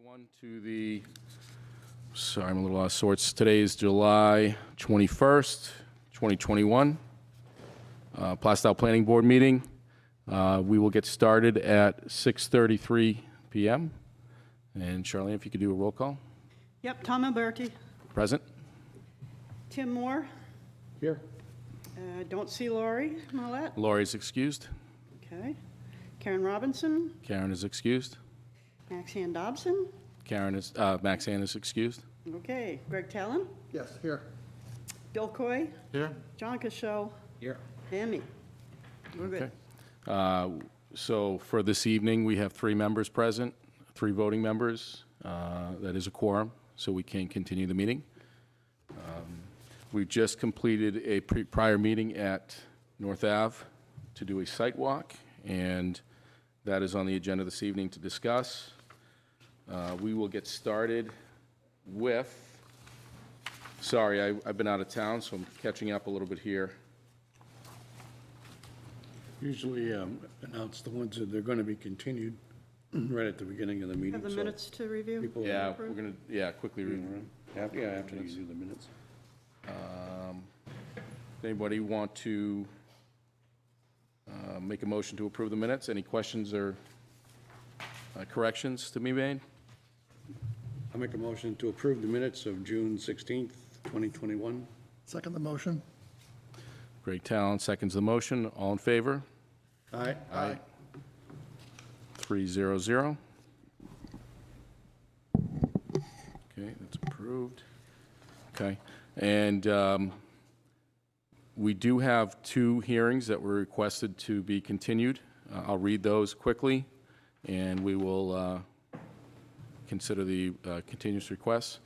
everyone to the, sorry, I'm a little out of sorts. Today is July 21st, 2021. Plaistow Planning Board meeting. We will get started at 6:33 p.m. And Charlene, if you could do a roll call. Yep, Tom Alberti. Present. Tim Moore. Here. Don't see Lori Mollett. Lori's excused. Okay. Karen Robinson. Karen is excused. Maxine Dobson. Maxanne is excused. Okay. Greg Talon. Yes, here. Bill Coy. Here. John Cashel. Here. And me. We're good. Okay. So for this evening, we have 3 members present, 3 voting members. That is a quorum, so we can continue the meeting. We've just completed a prior meeting at North Ave to do a site walk, and that is on the agenda this evening to discuss. We will get started with, sorry, I've been out of town, so I'm catching up a little bit here. Usually announce the ones that they're going to be continued right at the beginning of the meeting. Have the so minutes to review. people Yeah, approve? we're gonna, quickly read. After you do the minutes. Anybody want to make a motion to approve the minutes? Any questions or corrections to be made? I'll make a motion to approve the minutes of June 16th, 2021. Second the motion. Greg Talon seconds the motion. All in favor? Aye. Aye. 3-0-0. Okay, that's approved. Okay, and we do have 2 hearings that were requested to be continued. I'll read those quickly, and we will consider the continuous requests.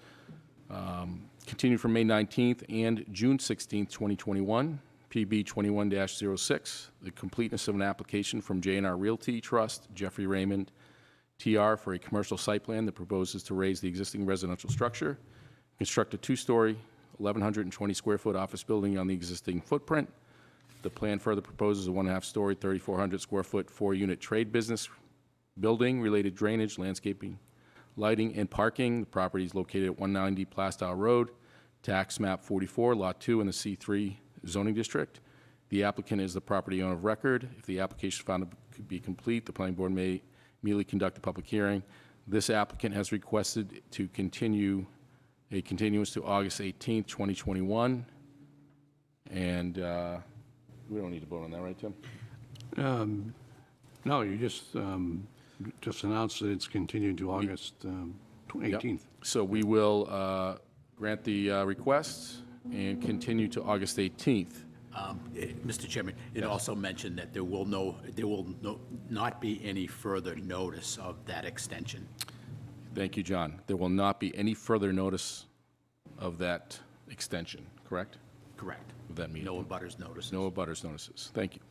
Continued from May 19th and June 16th, 2021. PB 21-06, the completeness of an application from J&R Realty Trust, Jeffrey Raymond, TR, for a commercial site plan that proposes to raise the existing residential structure, construct a 2-story, 1,120 square foot office building on the existing footprint. The plan further proposes a 1.5-story, 3,400 square foot, 4-unit trade business building, related drainage, landscaping, lighting, and parking. The property is located at 190 Plaistow Road, tax map 44, lot 2 in the C3 zoning district. The applicant is the property owner of record. If the application found to be complete, the planning board may immediately conduct a public hearing. This applicant has requested to continue a continuance to August 18th, 2021. And we don't need to vote on that, right, Tim? No, you just announced that it's continued to August 18th. Yep. So we will grant the requests and continue to August 18th. Mr. Chairman, it also mentioned that there will not be any further notice of that extension. Thank you, John. There will not be any further notice of that extension, correct? Correct. Of that meeting? No abutters notices. No abutters notices. Thank you.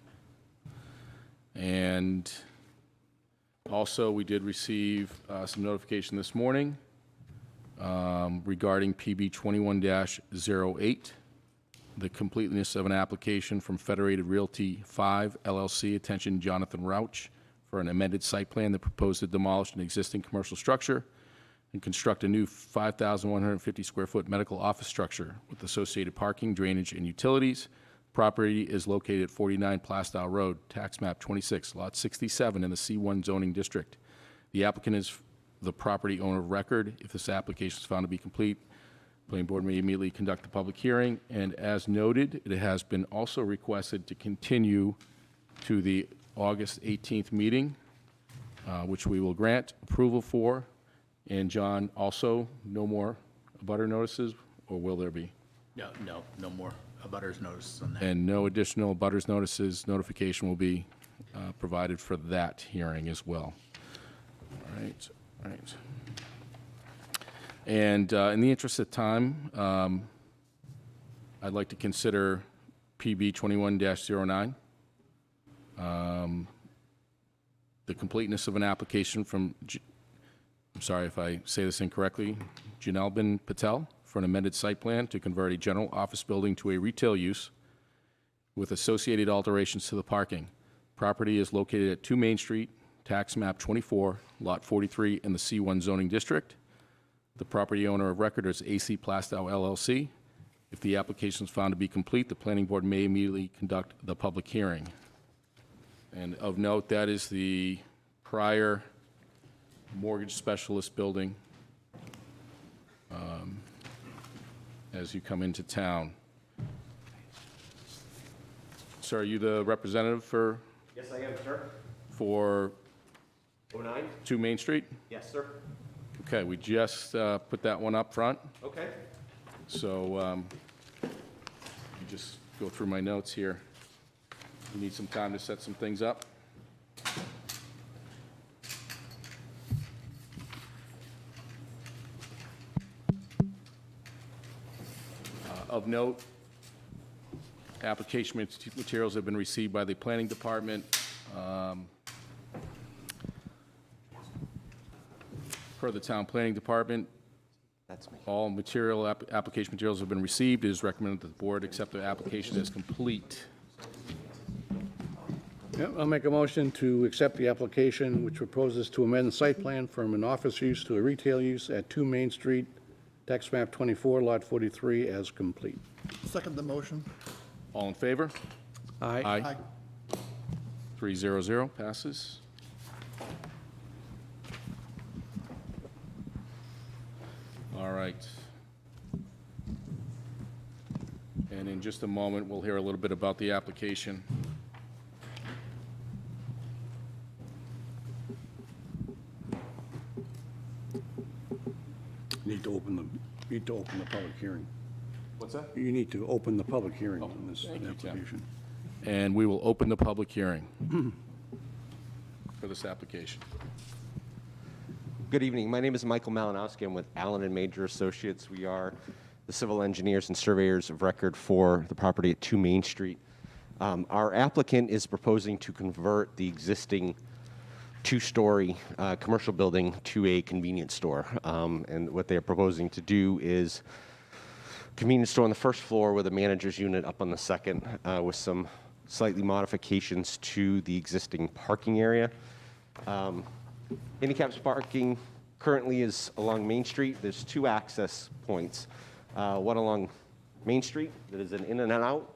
And also, we did receive some notification this morning regarding PB 21-08, the completeness of an application from Federated Realty 5 LLC, attention Jonathan Rauch, for an amended site plan that proposed to demolish an existing commercial structure and construct a new 5,150 square foot medical office structure with associated parking, drainage, and utilities. Property is located at 49 Plaistow Road, tax map 26, lot 67 in the C1 zoning district. The applicant is the property owner of record. If this application is found to be complete, the planning board may immediately conduct a public hearing. And as noted, it has been also requested to continue to the August 18th meeting, which we will grant approval for. And John, also, no more abutter notices, or will there be? No more abutters notices on that. And no additional abutters notices. Notification will be provided for that hearing as well. All right. Right. And in the interest of time, I'd like to consider PB 21-09, the completeness of an application from, I'm sorry if I say this incorrectly, Janelbin Patel, for an amended site plan to convert a general office building to a retail use with associated alterations to the parking. Property is located at 2 Main Street, tax map 24, lot 43 in the C1 zoning district. The property owner of record is AC Plaistow LLC. If the application is found to be complete, the planning board may immediately conduct the public hearing. And of note, that is the prior mortgage specialist building as you come into town. Sir, are you the representative for Yes, I am, sir. 09? 2 Main Street? Yes, sir. Okay, we just put that one up front, Okay. so you just go through my notes here. You need some time to set some things up? Of note, application materials have been received by the Planning Department. Per the Town Planning Department, That's me. all application materials have been received. It is recommended that the board accept the application as complete. Yeah, I'll make a motion to accept the application, which proposes to amend the site plan from an office use to a retail use at 2 Main Street, tax map 24, lot 43, as complete. Second the motion. All in favor? Aye. Aye. 300 passes. All right. And in just a moment, we'll hear a little bit about the application. Need to open the public hearing. What's that? You need to open the public hearing on this thank you, Tim. application. And we will open the public hearing for this application. Good evening. My name is Michael Malinowski. I'm with Allen and Major Associates. We are the civil engineers and surveyors of record for the property at 2 Main Street. Our applicant is proposing to convert the existing 2-story commercial building to a convenience store. And what they're proposing to do is convenience store on the first floor with a manager's unit up on the second, with some slightly modifications to the existing parking area. Handicapped parking currently is along Main Street. There's 2 access points. One along Main Street that is an in and out.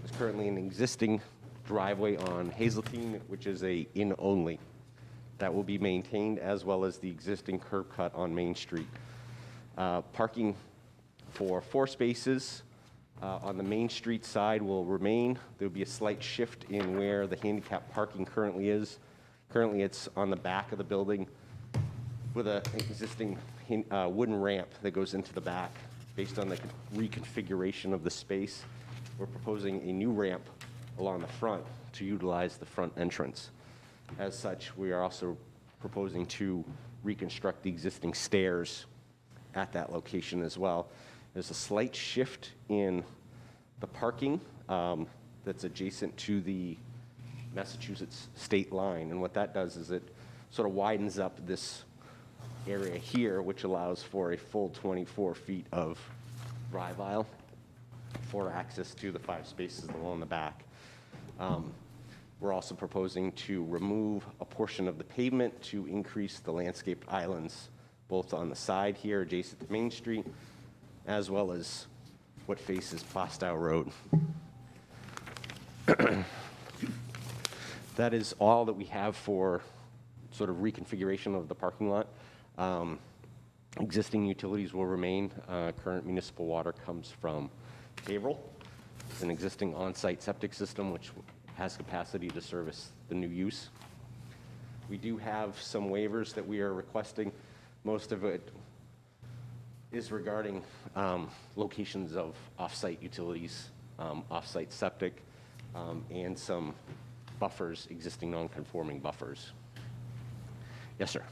There's currently an existing driveway on Hazeltine, which is a in only. That will be maintained, as well as the existing curb cut on Main Street. Parking for 4 spaces on the Main Street side will remain. There will be a slight shift in where the handicap parking currently is. Currently, it's on the back of the building with an existing wooden ramp that goes into the back. Based on the reconfiguration of the space, we're proposing a new ramp along the front to utilize the front entrance. As such, we are also proposing to reconstruct the existing stairs at that location as well. There's a slight shift in the parking that's adjacent to the Massachusetts state line, and what that does is it sort of widens up this area here, which allows for a full 24 feet of drive aisle for access to the 5 spaces along the back. We're also proposing to remove a portion of the pavement to increase the landscaped islands, both on the side here adjacent to Main Street, as well as what faces Plaistow Road. That is all that we have for sort of reconfiguration of the parking lot. Existing utilities will remain. Current municipal water comes from Haverhill. It's an existing on-site septic system which has capacity to service the new use. We do have some waivers that we are requesting. Most of it is regarding locations of off-site utilities, off-site septic, and some buffers, existing non-conforming buffers. Yes, sir.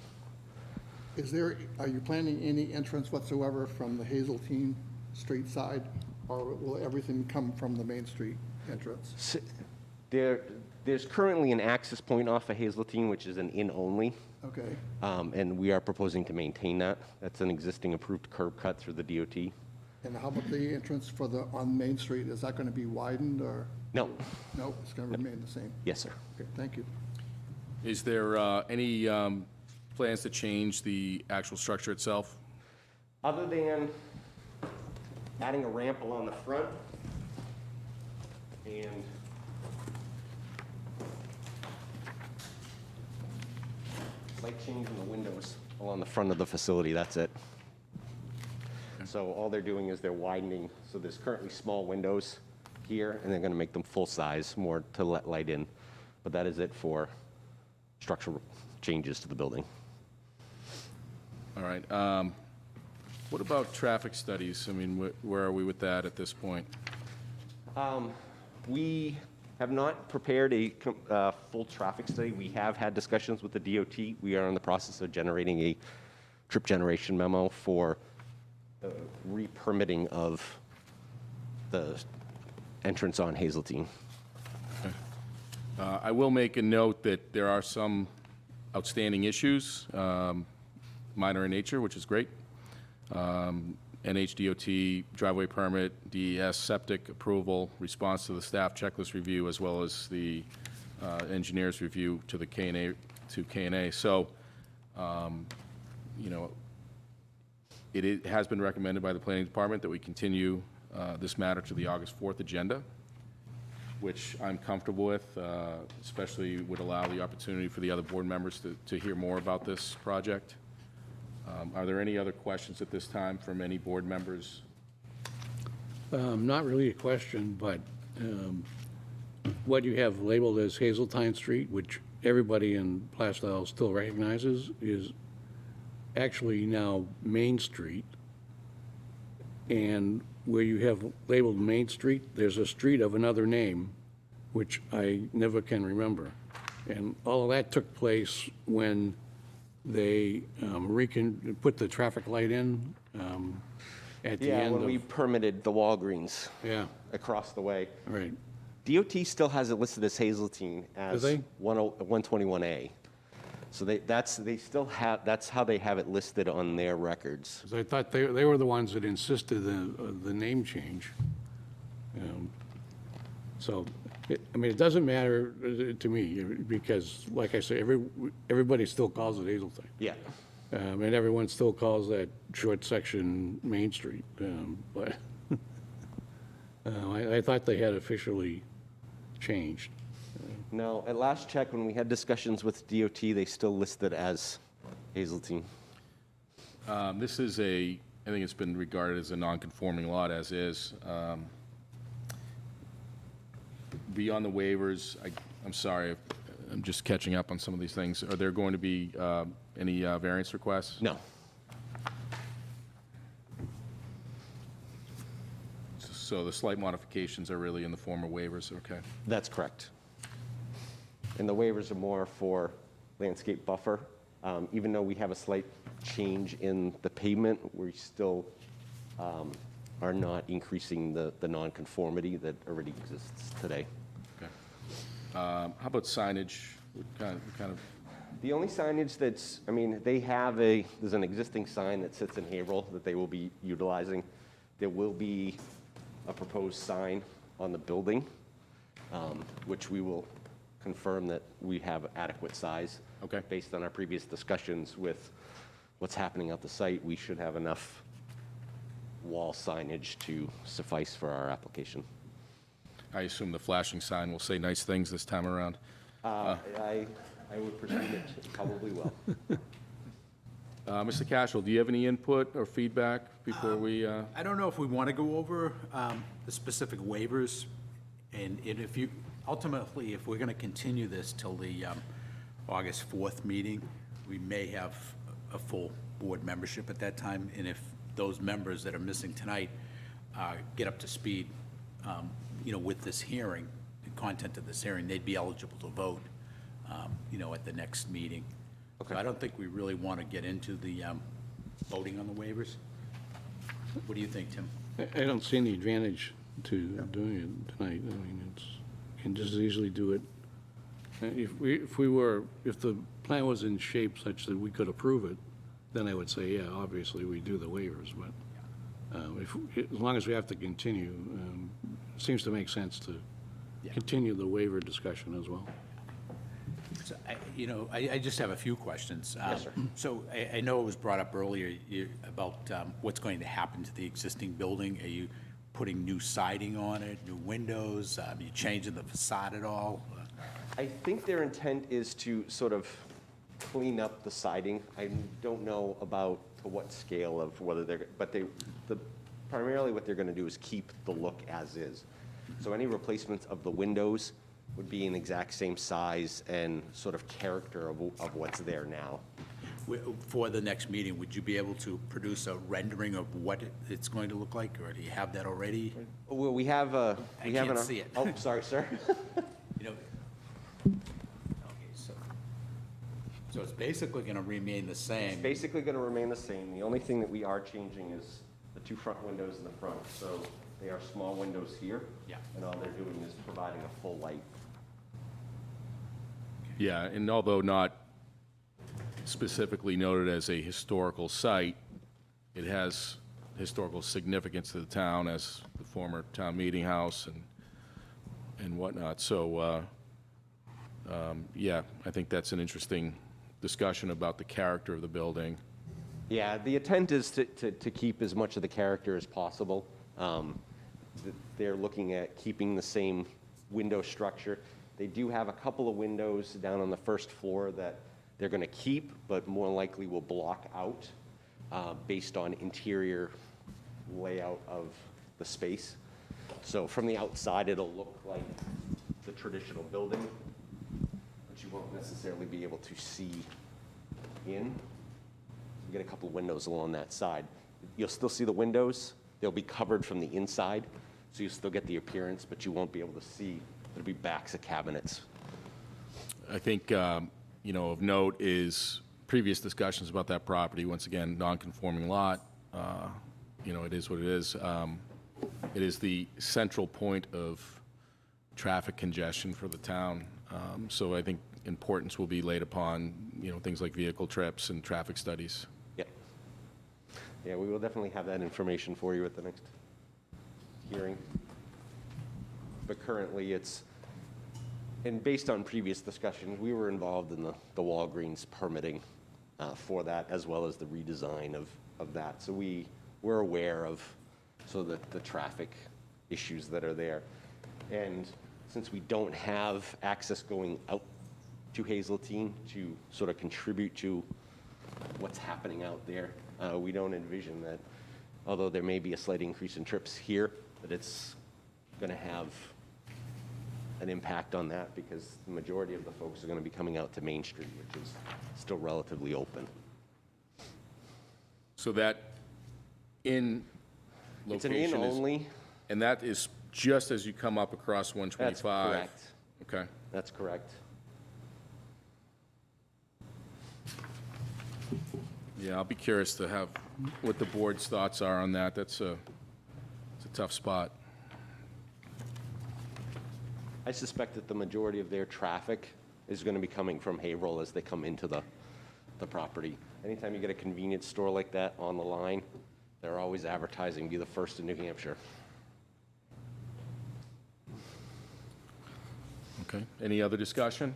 Are you planning any entrance whatsoever from the Hazeltine Street side, or will everything come from the Main Street entrance? There's currently an access point off of Hazeltine, which is an in-only, Okay, and we are proposing to maintain that. That's an existing approved curb cut through the DOT. and how about the entrance on Main Street? Is that going to be widened, or? No. No, it's going to remain the same? Yes, sir. Okay, thank you. Is there any plans to change the actual structure itself? Other than adding a ramp along the front and slight change in the windows along the front of the facility, that's it. So all they're doing is they're widening, so there's currently small windows here, and they're gonna make them full size, more to let light in. But that is it for structural changes to the building. All right. What about traffic studies? I mean, where are we with that at this point? We have not prepared a full traffic study. We have had discussions with the DOT. We are in the process of generating a trip generation memo for re-permitting of the entrance on Hazeltine. I will make a note that there are some outstanding issues, minor in nature, which is great. NHDOT driveway permit, DES septic approval, response to the staff checklist review, as well as the engineer's review to the K&A. So, you know, it has been recommended by the planning department that we continue this matter to the August 4th agenda, which I'm comfortable with, especially would allow the opportunity for the other board members to hear more about this project. Are there any other questions at this time from any board members? Not really a question, but what you have labeled as Hazeltine Street, which everybody in Plaistow still recognizes, is actually now Main Street. And where you have labeled Main Street, there's a street of another name, which I never can remember. And all of that took place when they put the traffic light in at the Yeah, end when we of, permitted the Walgreens yeah, across the way. right. DOT still has it listed as Hazeltine as they? 121A. So they still have, that's how they have it listed on their records. 'Cause I thought they were the ones that insisted the name change. So, I mean, it doesn't matter to me, because, like I say, everybody still calls it Hazeltine. Yeah. And everyone still calls that short section Main Street. But I thought they had officially changed. No, at last check, when we had discussions with DOT, they still listed as Hazeltine. This is I think it's been regarded as a non-conforming lot as is. Beyond the waivers, I'm sorry, I'm just catching up on some of these things. Are there going to be any variance requests? No. So the slight modifications are really in the form of waivers, okay? That's correct. And the waivers are more for landscape buffer. Even though we have a slight change in the pavement, we still are not increasing the nonconformity that already exists today. Okay. How about signage? What kind of, The only signage that's, I mean, there's an existing sign that sits in Haverhill that they will be utilizing. There will be a proposed sign on the building, which we will confirm that we have adequate size. Okay. Based on our previous discussions with what's happening at the site, we should have enough wall signage to suffice for our application. I assume the flashing sign will say nice things this time around. I would presume it probably will. Mr. Cashel, do you have any input or feedback before we? I don't know if we want to go over the specific waivers, and if you, ultimately, if we're going to continue this till the August 4th meeting, we may have a full board membership at that time, and if those members that are missing tonight get up to speed, you know, with this hearing, the content of this hearing, they'd be eligible to vote, you know, at the next meeting. Okay. So I don't think we really want to get into the voting on the waivers. What do you think, Tim? I don't see any advantage to doing it tonight. I mean, you can just as easily do it. If the plan was in shape such that we could approve it, then I would say, yeah, obviously we do the waivers, but as long as we have to continue, it seems to make sense to continue the waiver discussion as well. So, I just have a few questions. Yes, sir. So I know it was brought up earlier about what's going to happen to the existing building. Are you putting new siding on it, new windows? Are you changing the facade at all? I think their intent is to sort of clean up the siding. I don't know about to what scale of whether they're, but primarily what they're gonna do is keep the look as is. So any replacements of the windows would be an exact same size and sort of character of what's there now. For the next meeting, would you be able to produce a rendering of what it's going to look like, or do you have that already? Well, we have a. I we have can't an- see it. Oh, sorry, sir. You know, okay, so it's basically going to remain the It's same. basically gonna remain the same. The only thing that we are changing is the two front windows in the front. So they are small windows here. Yeah. And all they're doing is providing a full light. Yeah, and although not specifically noted as a historical site, it has historical significance to the town as the former town meeting house and whatnot. So, yeah, I think that's an interesting discussion about the character of the building. Yeah, the intent is to keep as much of the character as possible. They're looking at keeping the same window structure. They do have a couple of windows down on the first floor that they're going to keep, but more likely will block out based on interior layout of the space. So from the outside, it'll look like the traditional building, but you won't necessarily be able to see in. You get a couple of windows along that side. You'll still see the windows. They'll be covered from the inside, so you'll still get the appearance, but you won't be able to see. It'll be backs of cabinets. I think, of note is previous discussions about that property, once again, non-conforming lot, it is what it is. It is the central point of traffic congestion for the town. So I think importance will be laid upon, things like vehicle trips and traffic studies. Yep. Yeah, we will definitely have that information for you at the next hearing. But currently and based on previous discussions, we were involved in the Walgreens permitting for that, as well as the redesign of that. So we're aware of the traffic issues that are there. And since we don't have access going out to Hazeltine to sort of contribute to what's happening out there, we don't envision that, although there may be a slight increase in trips here, that it's going to have an impact on that, because the majority of the folks are going to be coming out to Main Street, which is still relatively open. So that in It's an location in is, only. and that is just as you come up across 125? That's correct. Okay. That's correct. Yeah, I'll be curious to have what the board's thoughts are on that. It's a tough spot. I suspect that the majority of their traffic is going to be coming from Haverhill as they come into the property. Anytime you get a convenience store like that on the line, they're always advertising, be the first in New Hampshire. Okay. Any other discussion?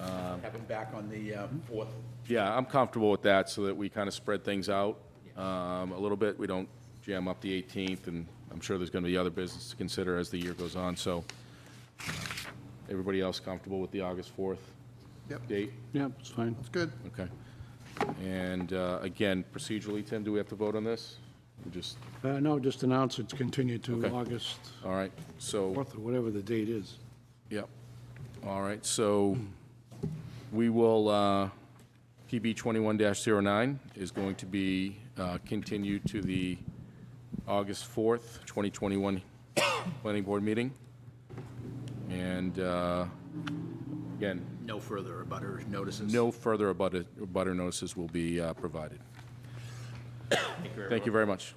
Have him back on the 4th. Yeah, I'm comfortable with that, so that we kind of spread things out a little bit. We don't jam up the 18th, and I'm sure there's going to be other business to consider as the year goes on. So everybody else comfortable with the August 4th Yep. date? Yeah, it's fine. That's good. Okay. And again, procedurally, Tim, do we have to vote on this? We just, No, just announce it's continued to Okay. August all right, so, 4th or whatever the date is. yep. All right, so we will, PB 21-09 is going to be continued to the August 4th, 2021 Planning Board meeting. And again, No further abutter notices? no further abutter notices will be provided. Thank you very much.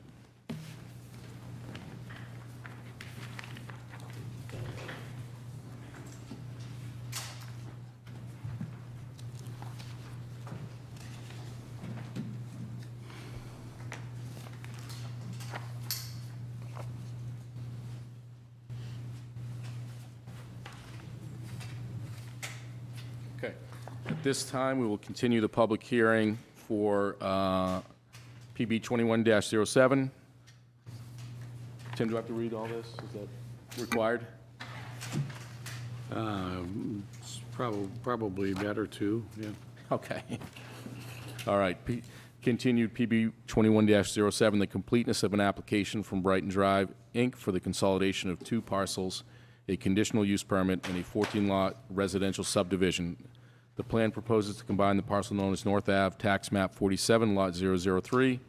Okay. At this time, we will continue the public hearing for PB 21-07. Tim, do I have to read all this? Is that required? It's probably better too, yeah. Okay. All right. Continued PB 21-07, the completeness of an application from Brighton Drive, Inc. for the consolidation of 2 parcels, a conditional use permit, and a 14-lot residential subdivision. The plan proposes to combine the parcel known as North Ave, tax map 47, lot 003,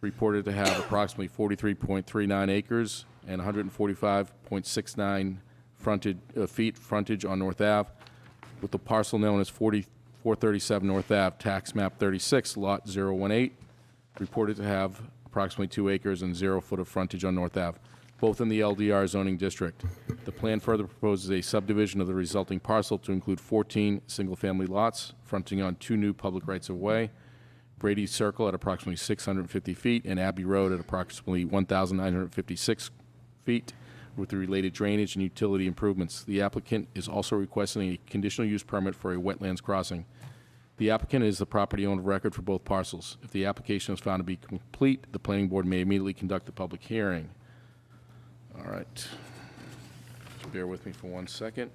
reported to have approximately 43.39 acres and 145.69 feet frontage on North Ave, with the parcel known as 437 North Ave, tax map 36, lot 018, reported to have approximately 2 acres and 0 foot of frontage on North Ave, both in the LDR zoning district. The plan further proposes a subdivision of the resulting parcel to include 14 single-family lots fronting on 2 new public rights-of-way, Brady Circle at approximately 650 feet and Abbey Road at approximately 1,956 feet, with the related drainage and utility improvements. The applicant is also requesting a conditional use permit for a wetlands crossing. The applicant is the property owner of record for both parcels. If the application is found to be complete, the planning board may immediately conduct the public hearing. All right. Just bear with me for 1 second.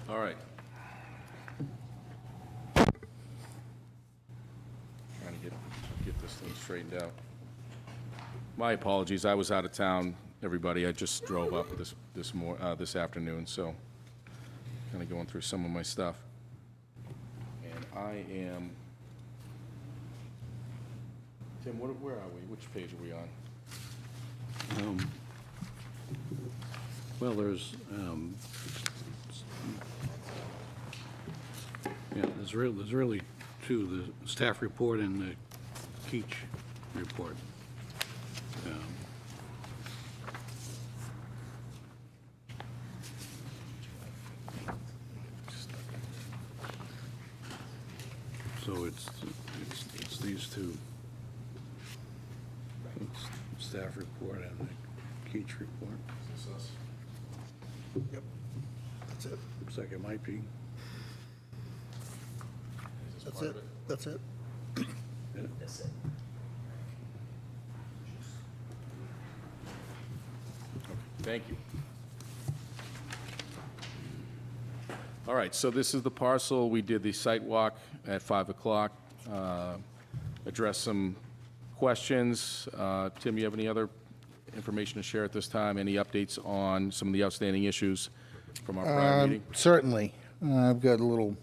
All right. Trying to get this thing straightened out. My apologies, I was out of town, everybody. I just drove up this afternoon, so kind of going through some of my stuff. And I am, Tim, where are we? Which page are we on? Well, there's really 2, the staff report and the Keach report. So it's these 2. It's staff report and the Keach report. Is this us? Yep, that's it. Looks like it might be. Is this That's part it. of That's it. Thank you. All right, so this is the parcel. We did the site walk at 5 o'clock, addressed some questions. Tim, you have any other information to share at this time? Any updates on some of the outstanding issues from our prior meeting? Certainly. I've got a little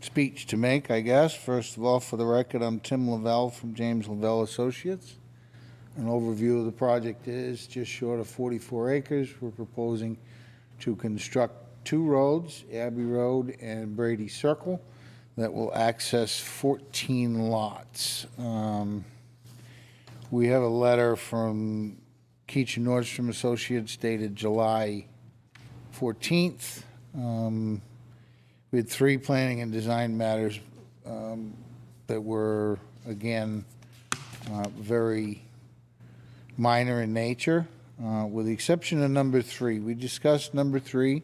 speech to make, I guess. First of all, for the record, I'm Tim Lavelle from James Lavelle Associates. An overview of the project is just short of 44 acres. We're proposing to construct 2 roads, Abbey Road and Brady Circle, that will access 14 lots. We have a letter from Keach and Nordstrom Associates dated July 14th. We had 3 planning and design matters that were, again, very minor in nature, with the exception of number 3. We discussed number 3,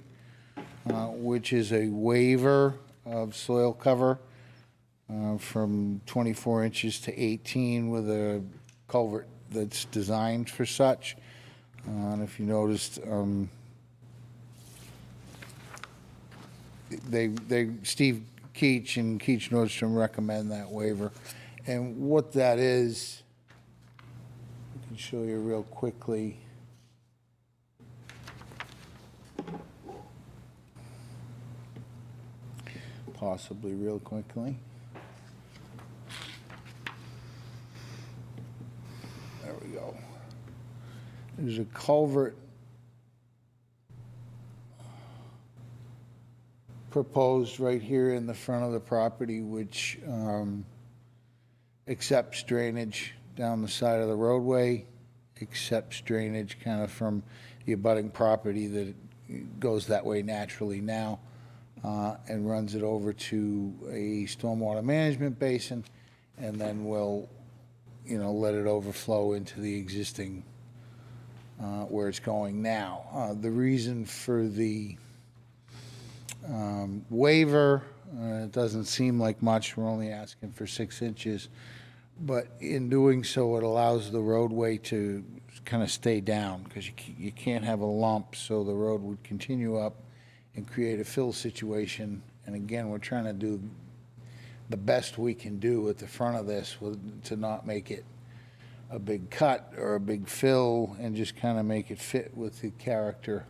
which is a waiver of soil cover from 24 inches to 18 with a culvert that's designed for such. And if you noticed, Steve Keach, and Keach Nordstrom recommend that waiver. And what that is, I can show you real quickly. Possibly real quickly. There we go. There's a culvert proposed right here in the front of the property, which accepts drainage down the side of the roadway, accepts drainage kind of from the abutting property that goes that way naturally now, and runs it over to a stormwater management basin, and then we'll, let it overflow into the existing, where it's going now. The reason for the waiver, it doesn't seem like much, we're only asking for 6 inches, but in doing so, it allows the roadway to kind of stay down, because you can't have a lump, so the road would continue up and create a fill situation. And again, we're trying to do the best we can do at the front of this to not make it a big cut or a big fill, and just kind of make it fit with the character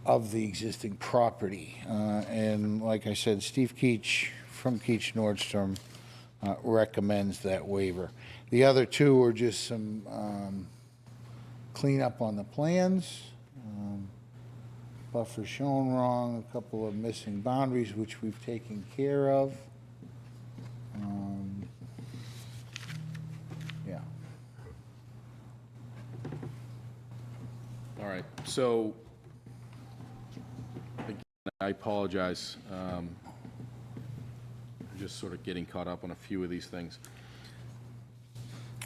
of the existing property. And like I said, Steve Keach from Keach Nordstrom recommends that waiver. The other two are just some cleanup on the plans. Buffer shown wrong, a couple of missing boundaries, which we've taken care of. Yeah. All right, so, again, I apologize. I'm just sort of getting caught up on a few of these things.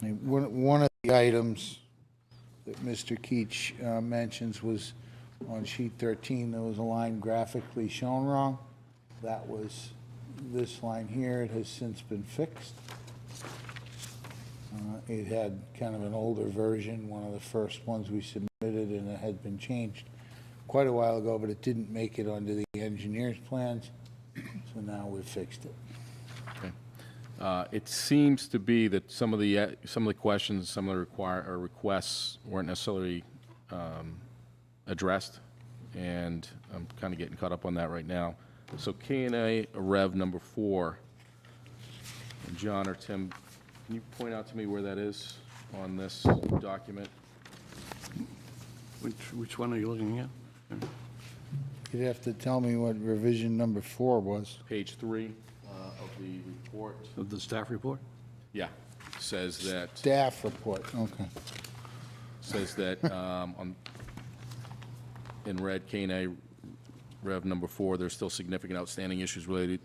One of the items that Mr. Keach mentions was on sheet 13, there was a line graphically shown wrong. That was this line here. It has since been fixed. It had kind of an older version, one of the first ones we submitted, and it had been changed quite a while ago, but it didn't make it onto the engineer's plans, so now we've fixed it. Okay. It seems to be that some of the questions, some of the requests weren't necessarily addressed, and I'm kind of getting caught up on that right now. So K&A Rev number 4, and John or Tim, can you point out to me where that is on this document? Which one are you looking at? You'd have to tell me what revision number 4 was. Page 3 of the report. Of the staff report? Yeah, says that, Staff report, okay. in red, K&A Rev number 4, there's still significant outstanding issues related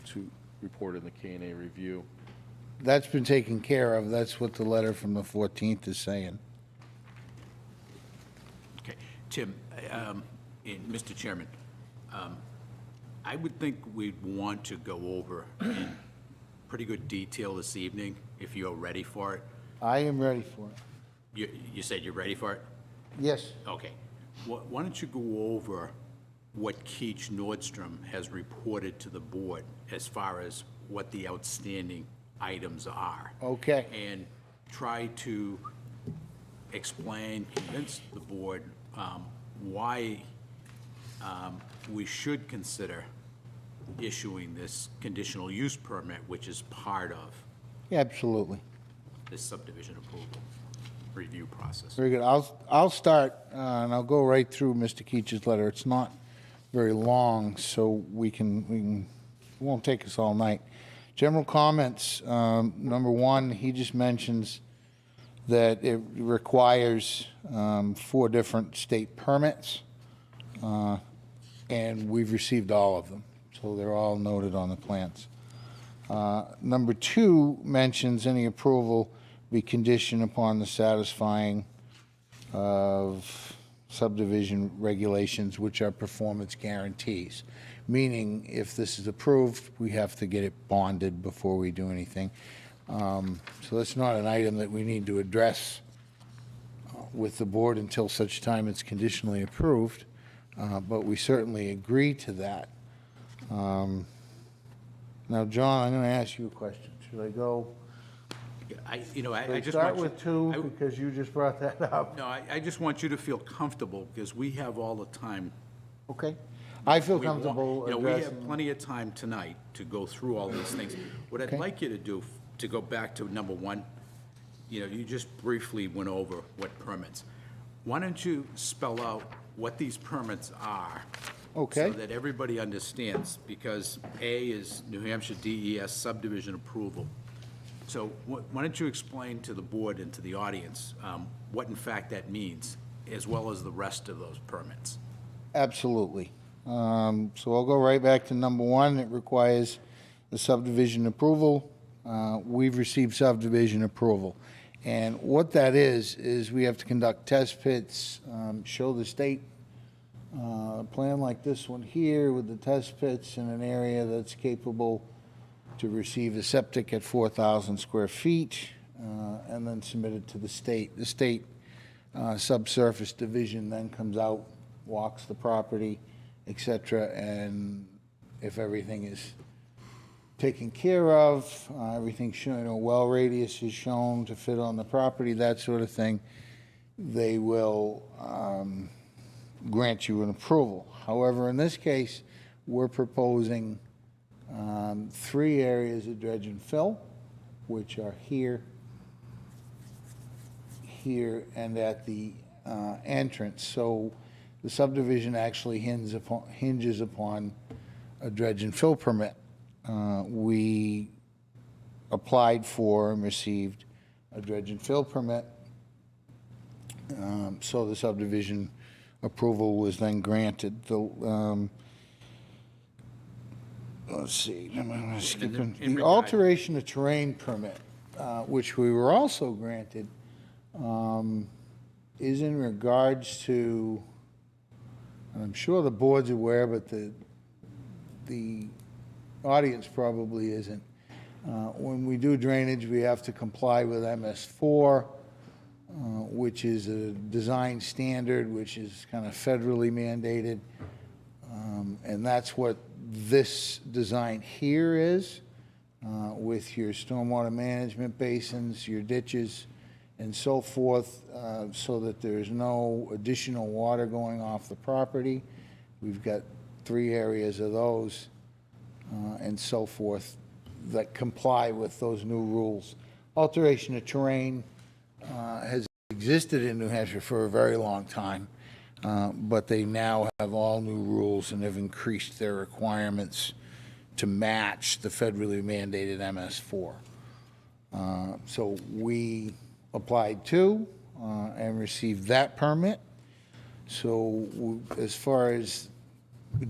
to reported in the K&A review. That's been taken care of. That's what the letter from the 14th is saying. Okay, Tim, and Mr. Chairman, I would think we'd want to go over in pretty good detail this evening, if you're ready for it. I am ready for it. You said you're ready for it? Yes. Okay. Why don't you go over what Keach Nordstrom has reported to the board as far as what the outstanding items are? Okay. And try to explain, convince the board why we should consider issuing this conditional use permit, which is part of Yeah, absolutely. this subdivision approval review process. Very good. I'll start, and I'll go right through Mr. Keach's letter. It's not very long, so it won't take us all night. General comments, number 1, he just mentions that it requires 4 different state permits, and we've received all of them, so they're all noted on the plans. Number 2 mentions any approval be conditioned upon the satisfying of subdivision regulations, which are performance guarantees. Meaning, if this is approved, we have to get it bonded before we do anything. So that's not an item that we need to address with the board until such time it's conditionally approved, but we certainly agree to that. Now, John, I'm going to ask you a question. Should I go? I Should just start want you. with 2 because you just brought that up? No, I just want you to feel comfortable, because we have all the time. Okay. I feel We want- comfortable We have addressing. plenty of time tonight to go through all these things. What I'd Okay. like you to do, to go back to number 1, you just briefly went over what permits. Why don't you spell out what these permits are? Okay. So that everybody understands, because A is New Hampshire DES subdivision approval. So why don't you explain to the board and to the audience what in fact that means, as well as the rest of those permits? Absolutely. So I'll go right back to number 1. It requires the subdivision approval. We've received subdivision approval. And what that is we have to conduct test pits, show the state a plan like this one here with the test pits in an area that's capable to receive a septic at 4,000 square feet, and then submit it to the state. The state subsurface division then comes out, walks the property, et cetera, and if everything is taken care of, everything's shown, well radius is shown to fit on the property, that sort of thing, they will grant you an approval. However, in this case, we're proposing 3 areas of dredge and fill, which are here, and at the entrance. So the subdivision actually hinges upon a dredge and fill permit. We applied for and received a dredge and fill permit. So the subdivision approval was then granted. Let's see, I'm skipping. in The regard- alteration of terrain permit, which we were also granted, is in regards to, and I'm sure the board's aware, but the audience probably isn't. When we do drainage, we have to comply with MS4, which is a design standard, which is kind of federally mandated. And that's what this design here is, with your stormwater management basins, your ditches, and so forth, so that there's no additional water going off the property. We've got 3 areas of those, and so forth, that comply with those new rules. Alteration of terrain has existed in New Hampshire for a very long time, but they now have all new rules and have increased their requirements to match the federally mandated MS4. So we applied to and received that permit. So as far as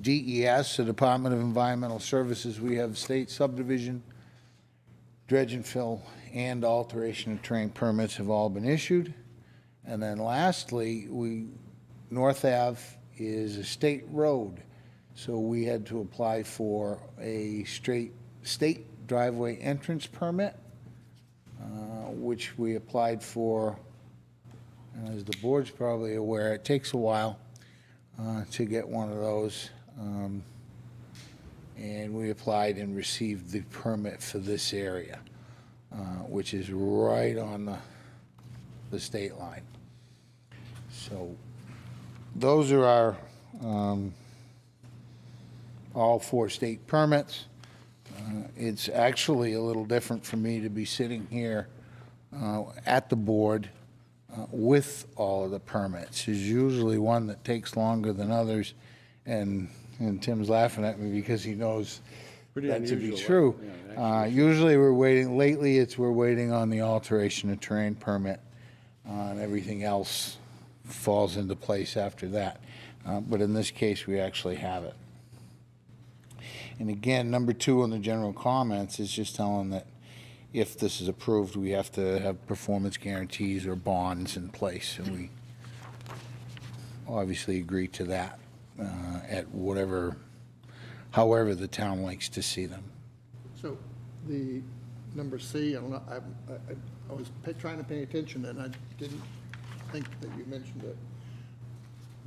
DES, the Department of Environmental Services, we have state subdivision, dredge and fill, and alteration of terrain permits have all been issued. And then lastly, North Ave is a state road, so we had to apply for a state driveway entrance permit, which we applied for. And as the board's probably aware, it takes a while to get one of those. And we applied and received the permit for this area, which is right on the state line. So those are our all 4 state permits. It's actually a little different for me to be sitting here at the board with all of the permits. There's usually one that takes longer than others, and Tim's laughing at me because he knows Pretty that to be unusual, true. yeah, Usually we're waiting, lately we're waiting on the alteration of terrain permit, and everything else falls into place after that. But in this case, we actually have it. And again, number 2 on the general comments is just telling that if this is approved, we have to have performance guarantees or bonds in place, and we obviously agree to that at however the town likes to see them. So the number C, I don't know, I was trying to pay attention and I didn't think that you mentioned it.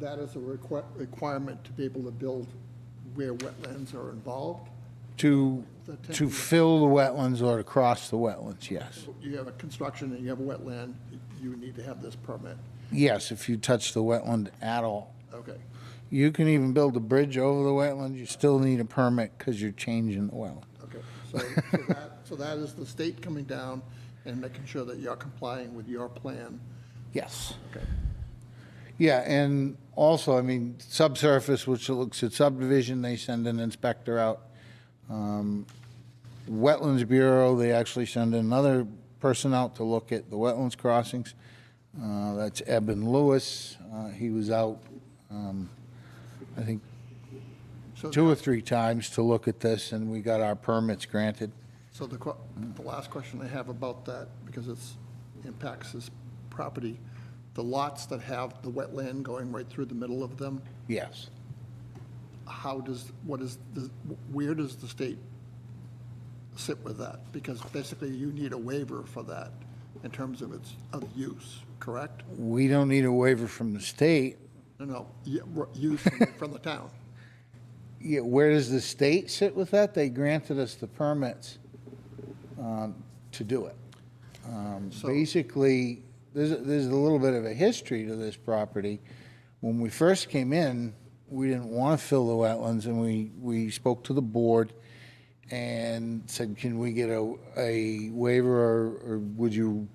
That is a requirement to be able to build where wetlands are involved? To The fill the wetlands or to cross the wetlands, yes. You have a construction and you have a wetland, you need to have this permit. Yes, if you touch the wetland at all. Okay. You can even build a bridge over the wetland, you still need a permit because you're changing the wetland. Okay, so that is the state coming down and making sure that you're complying with your plan. Yes. Okay. Yeah, and also, I mean, subsurface, which looks at subdivision, they send an inspector out. Wetlands Bureau, they actually send another person out to look at the wetlands crossings. That's Eben Lewis. He was out, I think, So 2 or 3 times to look at this, and we got our permits granted. So the last question I have about that, because it's impacts this property, the lots that have the wetland going right through the middle of them, Yes. where does the state sit with that? Because basically you need a waiver for that in terms of of use, correct? We don't need a waiver from the state. No, use from the town. Yeah, where does the state sit with that? They granted us the permits to do it. So- Basically, there's a little bit of a history to this property. When we first came in, we didn't want to fill the wetlands, and we spoke to the board and said, can we get a waiver, or would you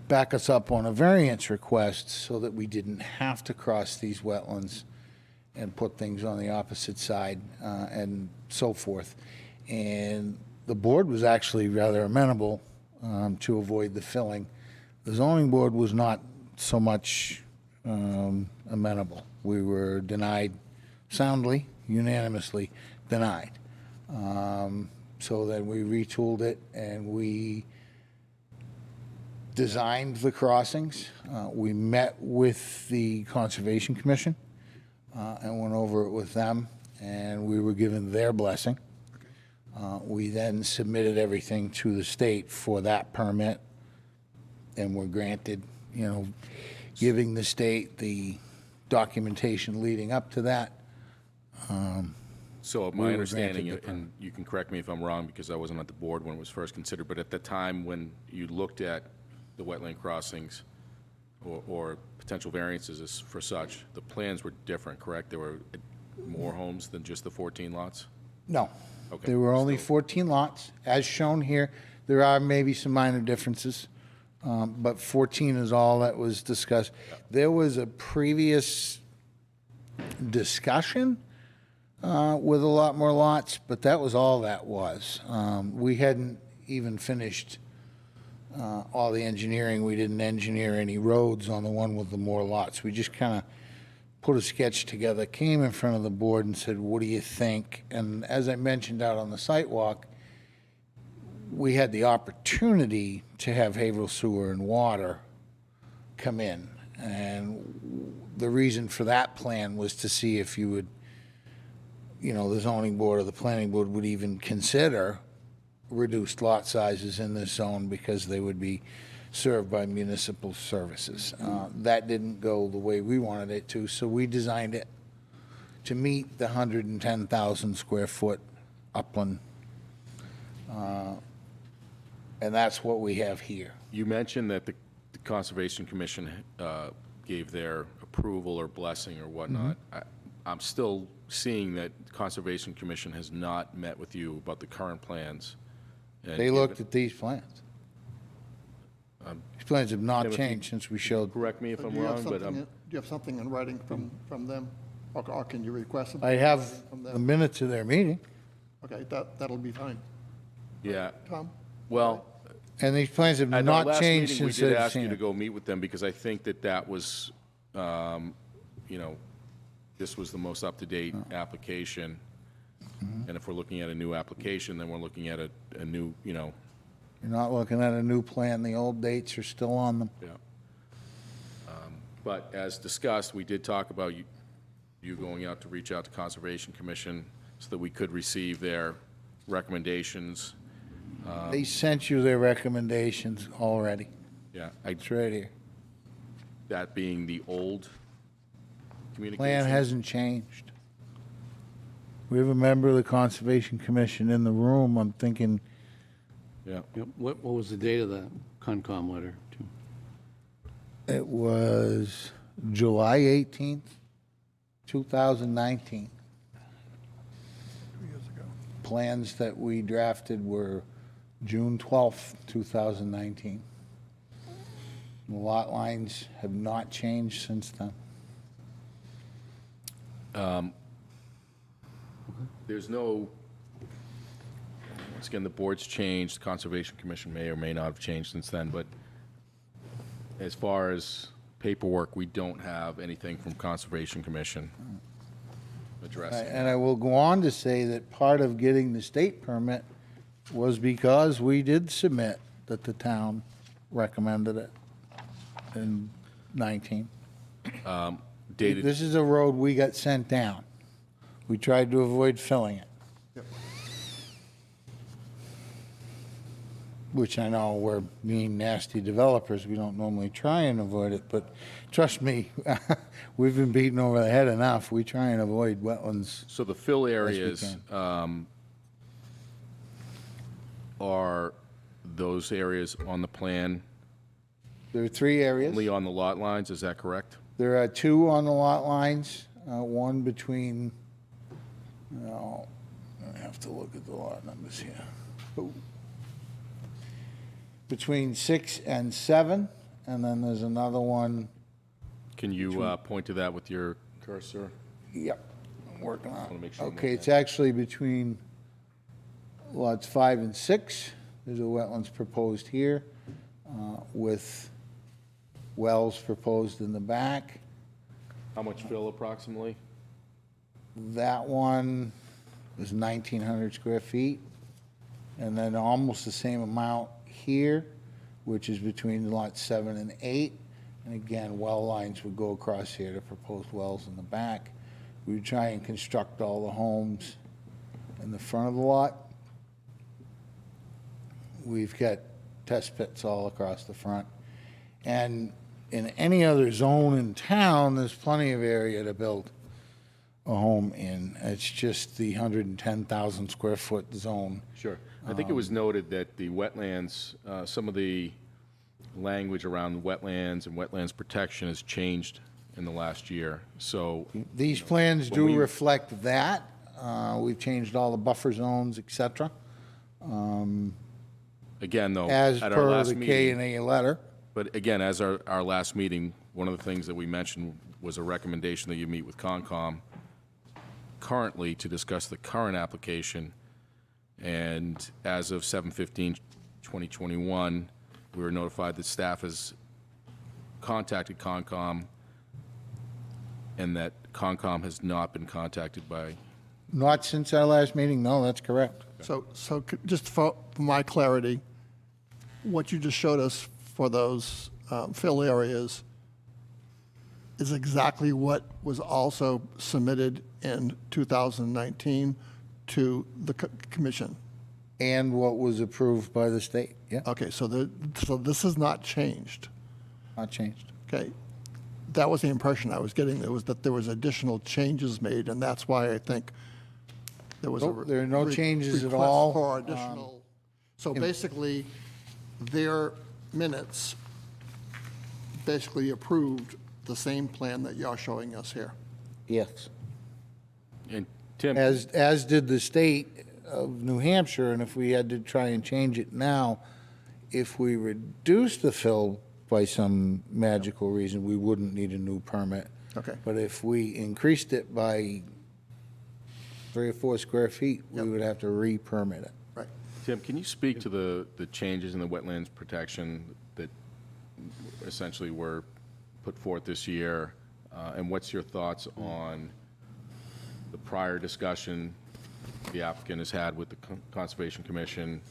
back us up on a variance request so that we didn't have to cross these wetlands and put things on the opposite side, and so forth. And the board was actually rather amenable to avoid the filling. The zoning board was not so much amenable. We were denied soundly, unanimously denied. So then we retooled it, and we designed the crossings. We met with the Conservation Commission and went over it with them, and we were given their blessing. We then submitted everything to the state for that permit, and were granted, giving the state the documentation leading up to that. So We my were understanding, granted the and you can correct me if I'm wrong, because I wasn't at the board when it was first considered, but at the time when you looked at the wetland crossings or potential variances for such, the plans were different, correct? There were more homes than just the 14 lots? No. Okay, There were only still- 14 lots, as shown here. There are maybe some minor differences, but 14 is all that was discussed. There was a previous discussion with a lot more lots, but that was all that was. We hadn't even finished all the engineering. We didn't engineer any roads on the one with the more lots. We just kind of put a sketch together, came in front of the board and said, what do you think? And as I mentioned out on the site walk, we had the opportunity to have Haverhill Sewer and Water come in. And the reason for that plan was to see if you would, the zoning board or the planning board would even consider reduced lot sizes in this zone because they would be served by municipal services. That didn't go the way we wanted it to, so we designed it to meet the 110,000 square foot upland. And that's what we have here. You mentioned that the Conservation Commission gave their approval or blessing or whatnot. I'm still seeing that the Conservation Commission has not met with you about the current plans. And They looked at these plans. These plans have not Timothy, changed since we showed. Correct me if So I'm do you have wrong, but something do you have something in writing from them? Or can you request something? I have from the them? minutes of their meeting, Okay, that'll be fine. yeah, Tom? well, and these plans have at our not last changed meeting, we since did they've ask you seen to it. go meet with them because I think that was, this was the most up-to-date application. And if we're looking at a new application, then we're looking at a new, You're not looking at a new plan, the old dates are still on them. yeah. But as discussed, we did talk about you going out to reach out to Conservation Commission so that we could receive their recommendations. They sent you their recommendations already. Yeah, It's right here. that being the old communication. Plan hasn't changed. We have a member of the Conservation Commission in the room. I'm thinking, Yeah. Yep. What was the date of that Concom letter? it was July 18th, 2019. 2 years ago. Plans that we drafted were June 12th, 2019. The lot lines have not changed since then. There's no, once again, the board's changed, the Conservation Commission may or may not have changed since then, but as far as paperwork, we don't have anything from Conservation Commission addressing. And I will go on to say that part of getting the state permit was because we did submit that the town recommended it in 19. Dated, This is a road we got sent down. We tried to avoid filling it. Yep. Which I know we're being nasty developers. We don't normally try and avoid it, but trust me, we've been beaten over the head enough. We try and avoid wetlands. so the fill we areas, are those areas on the plan, There are 3 areas. only on the lot lines, is that correct? There are 2 on the lot lines, one between, no, I have to look at the lot numbers here. Ooh. Between 6 and 7, and then there's another one, Can you point to that with your cursor? yep, I'm working on Wanna it. make sure I'm Okay, on it's actually between lots 5 and 6. There's a wetlands proposed here, with wells proposed in the back. How much fill approximately? That one is 1,900 square feet, and then almost the same amount here, which is between lots 7 and 8. And again, well lines would go across here to proposed wells in the back. We would try and construct all the homes in the front of the lot. We've got test pits all across the front. And in any other zone in town, there's plenty of area to build a home in. It's just the 110,000 square foot zone. Sure. I think it was noted that the wetlands, some of the language around wetlands and wetlands protection has changed in the last year. So, These plans when do we- reflect that. We've changed all the buffer zones, et cetera, again, though, as at our per last the K meeting, and A letter. but again, as our last meeting, one of the things that we mentioned was a recommendation that you meet with Concom currently to discuss the current application. And as of 7/15/2021, we were notified that staff has contacted Concom and that Concom has not been contacted by, Not since our last meeting, no, that's correct. So just for my clarity, what you just showed us for those fill areas is exactly what was also submitted in 2019 to the commission. And what was approved by the state, yeah, Okay, so this has not changed. not changed. Okay, that was the impression I was getting. That there was additional changes made, and that's why I think there was a Nope, there are no changes at request all. for additional. So basically, their minutes basically approved the same plan that you're showing us here. Yes. and Tim, As did the state of New Hampshire, and if we had to try and change it now, if we reduced the fill by some magical reason, we wouldn't need a new permit. Okay. But if we increased it by 3 or 4 square feet, we Yep. would have to re-permit it. Right. Tim, can you speak to the changes in the wetlands protection that essentially were put forth this year? And what's your thoughts on the prior discussion the applicant has had with the Conservation Commission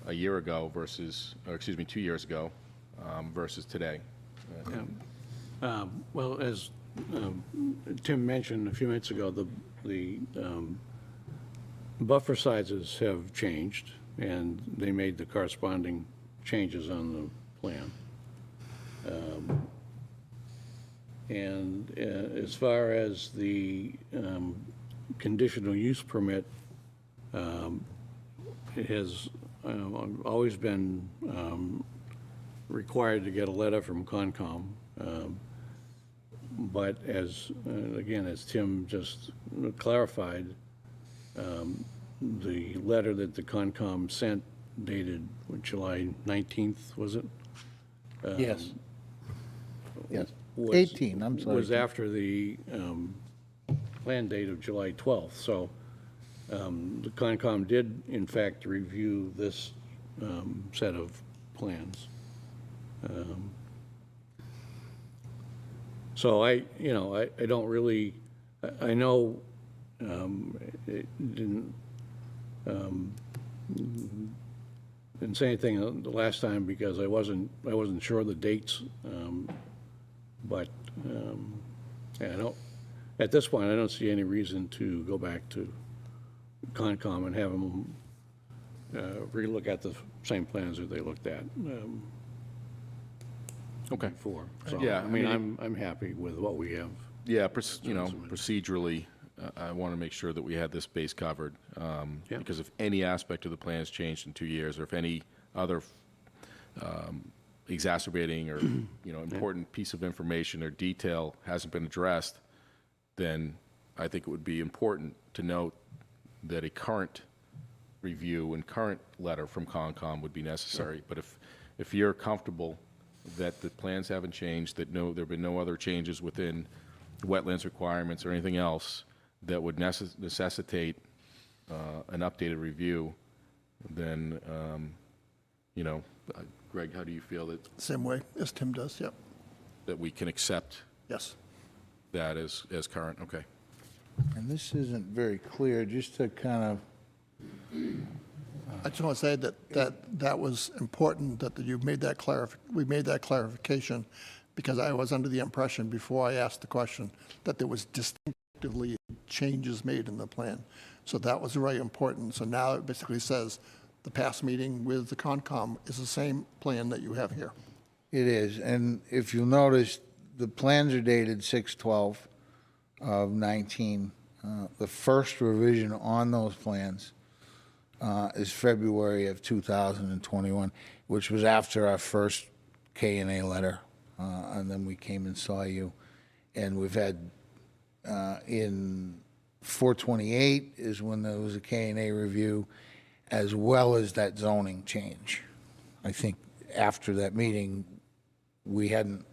a year ago versus, or excuse me, 2 years ago versus today? Well, as Tim mentioned a few minutes ago, the buffer sizes have changed, and they made the corresponding changes on the plan. And as far as the conditional use permit, it has always been required to get a letter from Concom. But as, again, as Tim just clarified, the letter that the Concom sent dated July 19th, was it? Yes. Yes. Was- 18, I'm sorry. Was after the plan date of July 12th. So the Concom did, in fact, review this set of plans. So I don't really, I know it didn't say anything the last time because I wasn't sure of the dates. But yeah, at this point, I don't see any reason to go back to Concom and have them relook at the same plans that they looked at Okay. before. So, Yeah, I mean, I'm happy with what we have. Yeah, procedurally, I want to make sure that we had this base covered. Yeah. Because if any aspect of the plan has changed in 2 years, or if any other exacerbating or, important piece of information or detail hasn't been addressed, then I think it would be important to note that a current review and current letter from Concom would be necessary. But if you're comfortable that the plans haven't changed, that there have been no other changes within wetlands requirements or anything else that would necessitate an updated review, then, Greg, how do you feel Same way as Tim does, yep, that we can accept yes. that as current? Okay. And this isn't very clear, just to kind of, I just want to say that was important that you made that we made that clarification, because I was under the impression before I asked the question that there was distinctively changes made in the plan. So that was very important. So now it basically says the past meeting with the Concom is the same plan that you have here. it is. And if you'll notice, the plans are dated 6/12 of 19. The first revision on those plans is February of 2021, which was after our first K&A letter. And then we came and saw you. And we've had, in 428 is when there was a K&A review, as well as that zoning change. I think after that meeting, we hadn't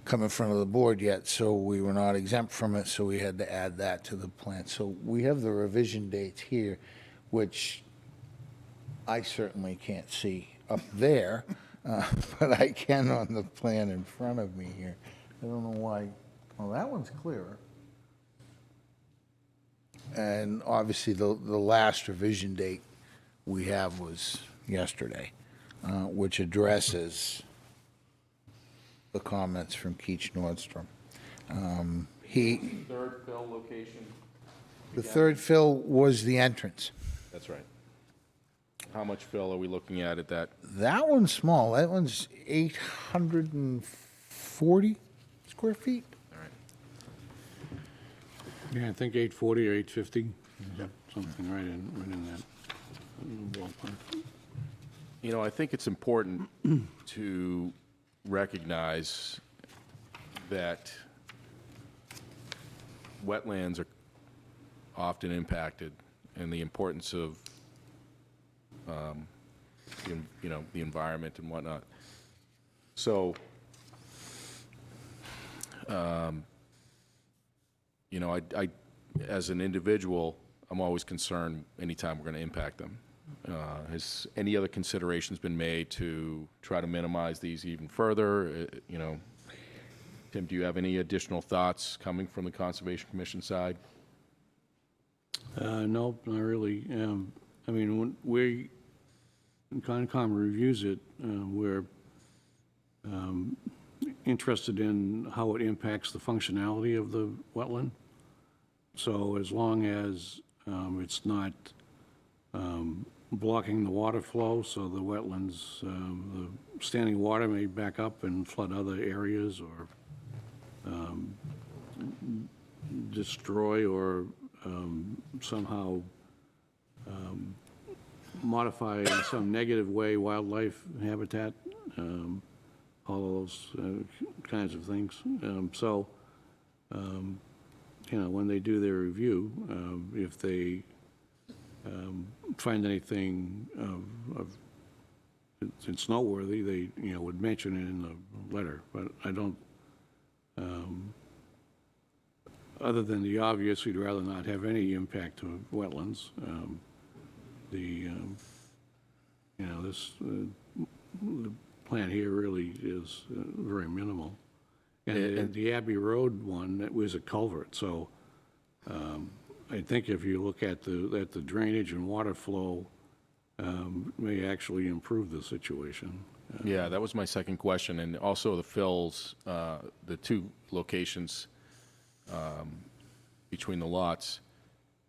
come in front of the board yet, so we were not exempt from it, so we had to add that to the plan. So we have the revision dates here, which I certainly can't see up there, but I can on the plan in front of me here. I don't know why. Oh, that one's clearer. And obviously, the last revision date we have was yesterday, which addresses the comments from Keach Nordstrom. Third fill location? The third fill was the entrance. That's right. How much fill are we looking at that? That one's small. That one's 840 square feet. All right. Yeah, I think 840 or 850, something right in that ballpark. I think it's important to recognize that wetlands are often impacted, and the importance of, the environment and whatnot. So, I, as an individual, I'm always concerned anytime we're going to impact them. Has any other considerations been made to try to minimize these even further? Tim, do you have any additional thoughts coming from the Conservation Commission side? No, not really. I mean, when Concom reviews it, we're interested in how it impacts the functionality of the wetland. So as long as it's not blocking the water flow, so the wetlands, the standing water may back up and flood other areas or destroy or somehow modify in some negative way wildlife habitat, all of those kinds of things. When they do their review, if they find anything it's noteworthy, they, would mention it in the letter, but I don't, other than the obvious, we'd rather not have any impact to wetlands. The plan here really is very minimal. And the Abbey Road one, that was a culvert, so I think if you look at the drainage and water flow, may actually improve the situation. Yeah, that was my second question, and also the fills, the two locations between the lots,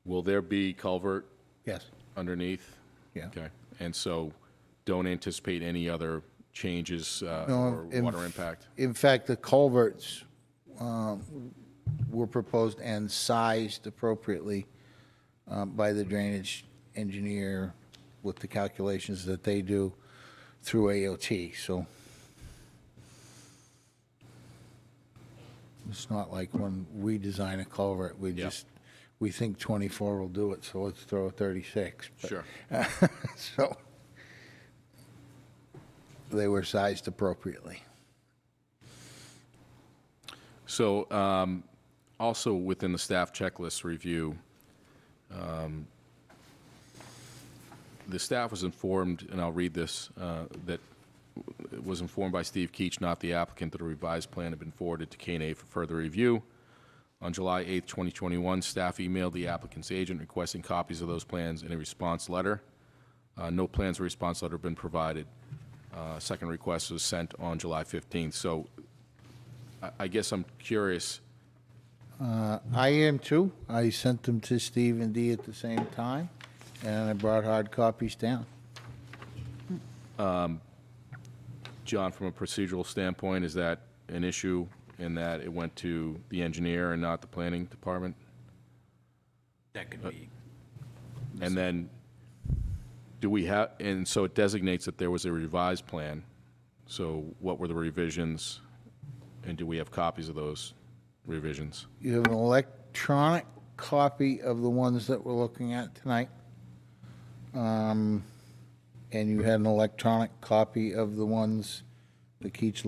will there be culvert Yes. underneath? Yeah. Okay, and so don't anticipate any other changes No, or water impact? In fact, the culverts were proposed and sized appropriately by the drainage engineer with the calculations that they do through AOT, so it's not like when we design a culvert, we think 24 will do it, so let's throw a 36. But- Sure. So they were sized appropriately. So also within the staff checklist review, the staff was informed, and I'll read this, that it was informed by Steve Keach, not the applicant, that a revised plan had been forwarded to K&A for further review. On July 8th, 2021, staff emailed the applicant's agent requesting copies of those plans in a response letter. No plans or response letter have been provided. Second request was sent on July 15th. So I guess I'm curious. I am too. I sent them to Steve and Dee at the same time, and I brought hard copies down. John, from a procedural standpoint, is that an issue in that it went to the engineer and not the planning department? That could be, And then, do we have, and so it designates that there was a revised plan. So what were the revisions, and do we have copies of those revisions? You have an electronic copy of the ones that we're looking at tonight. And you had an electronic copy of the ones the Keach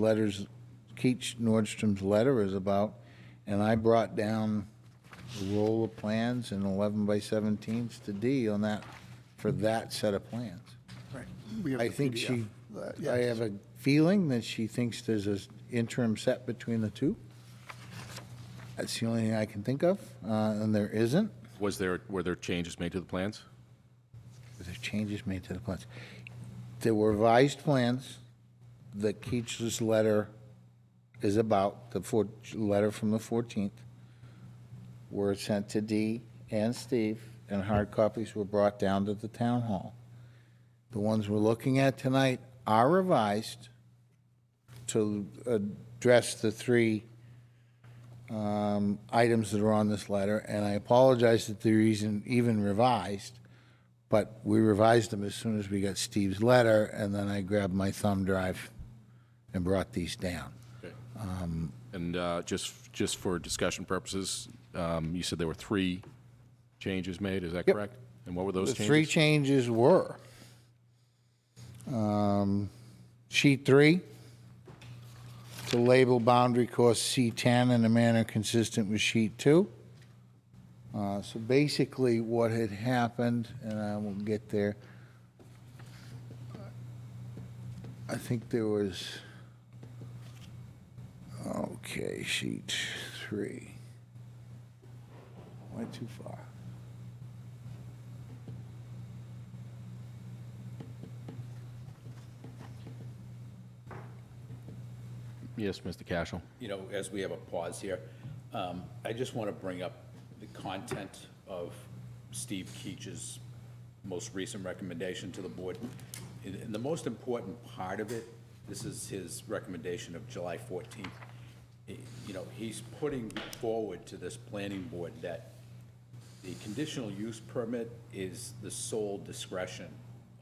Nordstrom's letter is about. And I brought down a roll of plans and 11 by 17s to Dee on that, for that set of plans. We have I the think PDF. she, I have a feeling that she thinks there's an interim set between the two. That's the only thing I can think of, and there isn't. Were there changes made to the plans? There's changes made to the plans. There were revised plans that Keach's letter is about, the letter from the 14th, were sent to Dee and Steve, and hard copies were brought down to the town hall. The ones we're looking at tonight are revised to address the three items that are on this letter, and I apologize that they're even revised, but we revised them as soon as we got Steve's letter, and then I grabbed my thumb drive and brought these down. Okay. And just for discussion purposes, you said there were 3 changes made, is that Yep. correct? And what were those The changes? 3 changes were, sheet 3, to label boundary course C10 in a manner consistent with sheet 2. So basically what had happened, and I will get there, I think there was, okay, sheet 3. Went too far. Yes, Mr. Cashel. as we have a pause here, I just want to bring up the content of Steve Keach's most recent recommendation to the board. And the most important part of it, this is his recommendation of July 14th. He's putting forward to this planning board that the conditional use permit is the sole discretion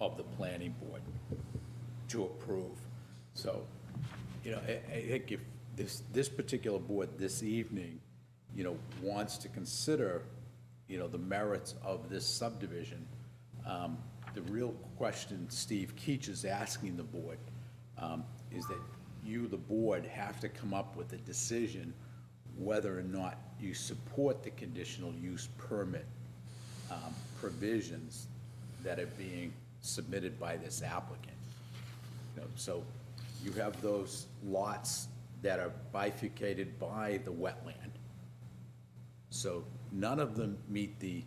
of the planning board to approve. So, I think if this particular board this evening, wants to consider, the merits of this subdivision, the real question Steve Keach is asking the board is that you, the board, have to come up with a decision whether or not you support the conditional use permit provisions that are being submitted by this applicant. So you have those lots that are bifurcated by the wetland. So none of them meet the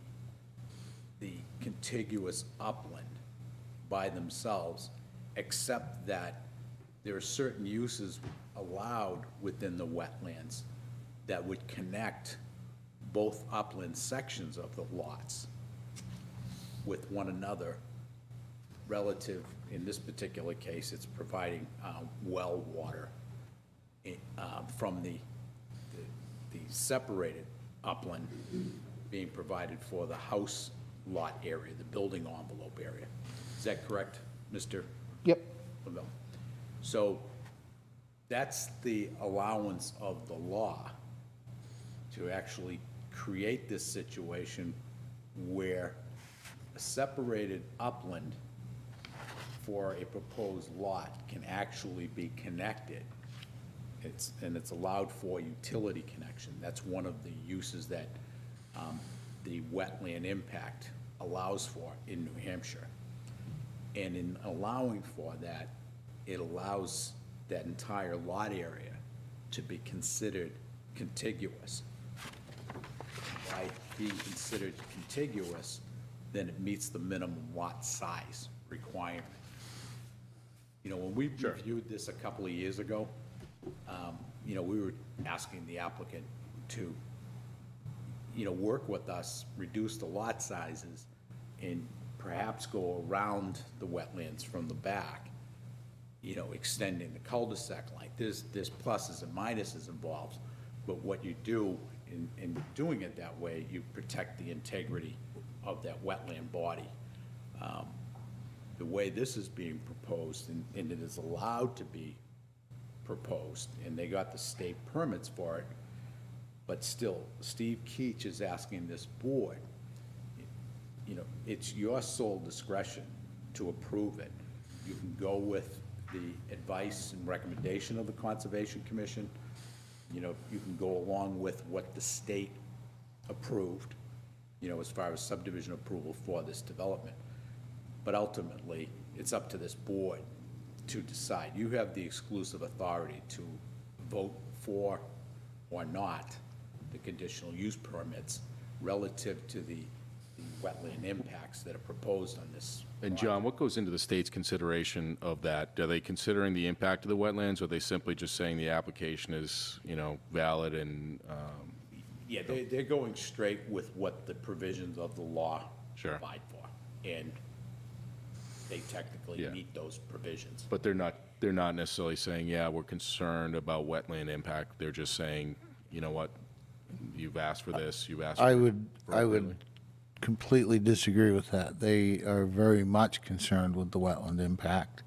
contiguous upland by themselves, except that there are certain uses allowed within the wetlands that would connect both upland sections of the lots with one another relative, in this particular case, it's providing well water from the separated upland being provided for the house lot area, the building envelope area. Is that correct, Mr. Yep. Lavelle? So that's the allowance of the law to actually create this situation where a separated upland for a proposed lot can actually be connected. And it's allowed for utility connection. That's one of the uses that the wetland impact allows for in New Hampshire. And in allowing for that, it allows that entire lot area to be considered contiguous. By being considered contiguous, then it meets the minimum lot size requirement. When we reviewed this a couple of years ago, we were asking the applicant to, work with us, reduce the lot sizes, and perhaps go around the wetlands from the back, extending the cul-de-sac length. There's pluses and minuses involved, but what you do in doing it that way, you protect the integrity of that wetland body. The way this is being proposed, and it is allowed to be proposed, and they got the state permits for it, but still, Steve Keach is asking this board, it's your sole discretion to approve it. You can go with the advice and recommendation of the Conservation Commission. You can go along with what the state approved, as far as subdivision approval for this development. But ultimately, it's up to this board to decide. You have the exclusive authority to vote for or not the conditional use permits relative to the wetland impacts that are proposed on this. And John, what goes into the state's consideration of that? Are they considering the impact of the wetlands, or are they simply just saying the application is, valid and? Yeah, they're going straight with what the provisions of the law Sure. provide for. And they technically Yeah. meet those provisions. But they're not necessarily saying, yeah, we're concerned about wetland impact. They're just saying, you know what, you've asked for this, you've asked for I it would appropriately. completely disagree with that. They are very much concerned with the wetland impact,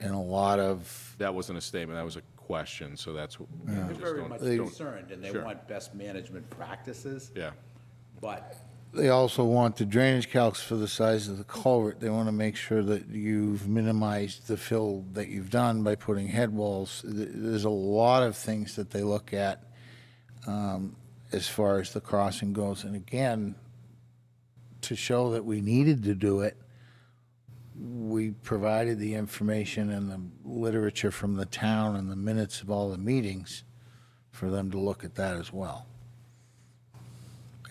and a lot of, That wasn't a statement, that was a question, so that's what. They're just very don't- much They- concerned, and they Sure. want best management practices, Yeah, but they also want the drainage calcs for the size of the culvert. They want to make sure that you've minimized the fill that you've done by putting head walls. There's a lot of things that they look at as far as the crossing goes. And again, to show that we needed to do it, we provided the information and the literature from the town and the minutes of all the meetings for them to look at that as well.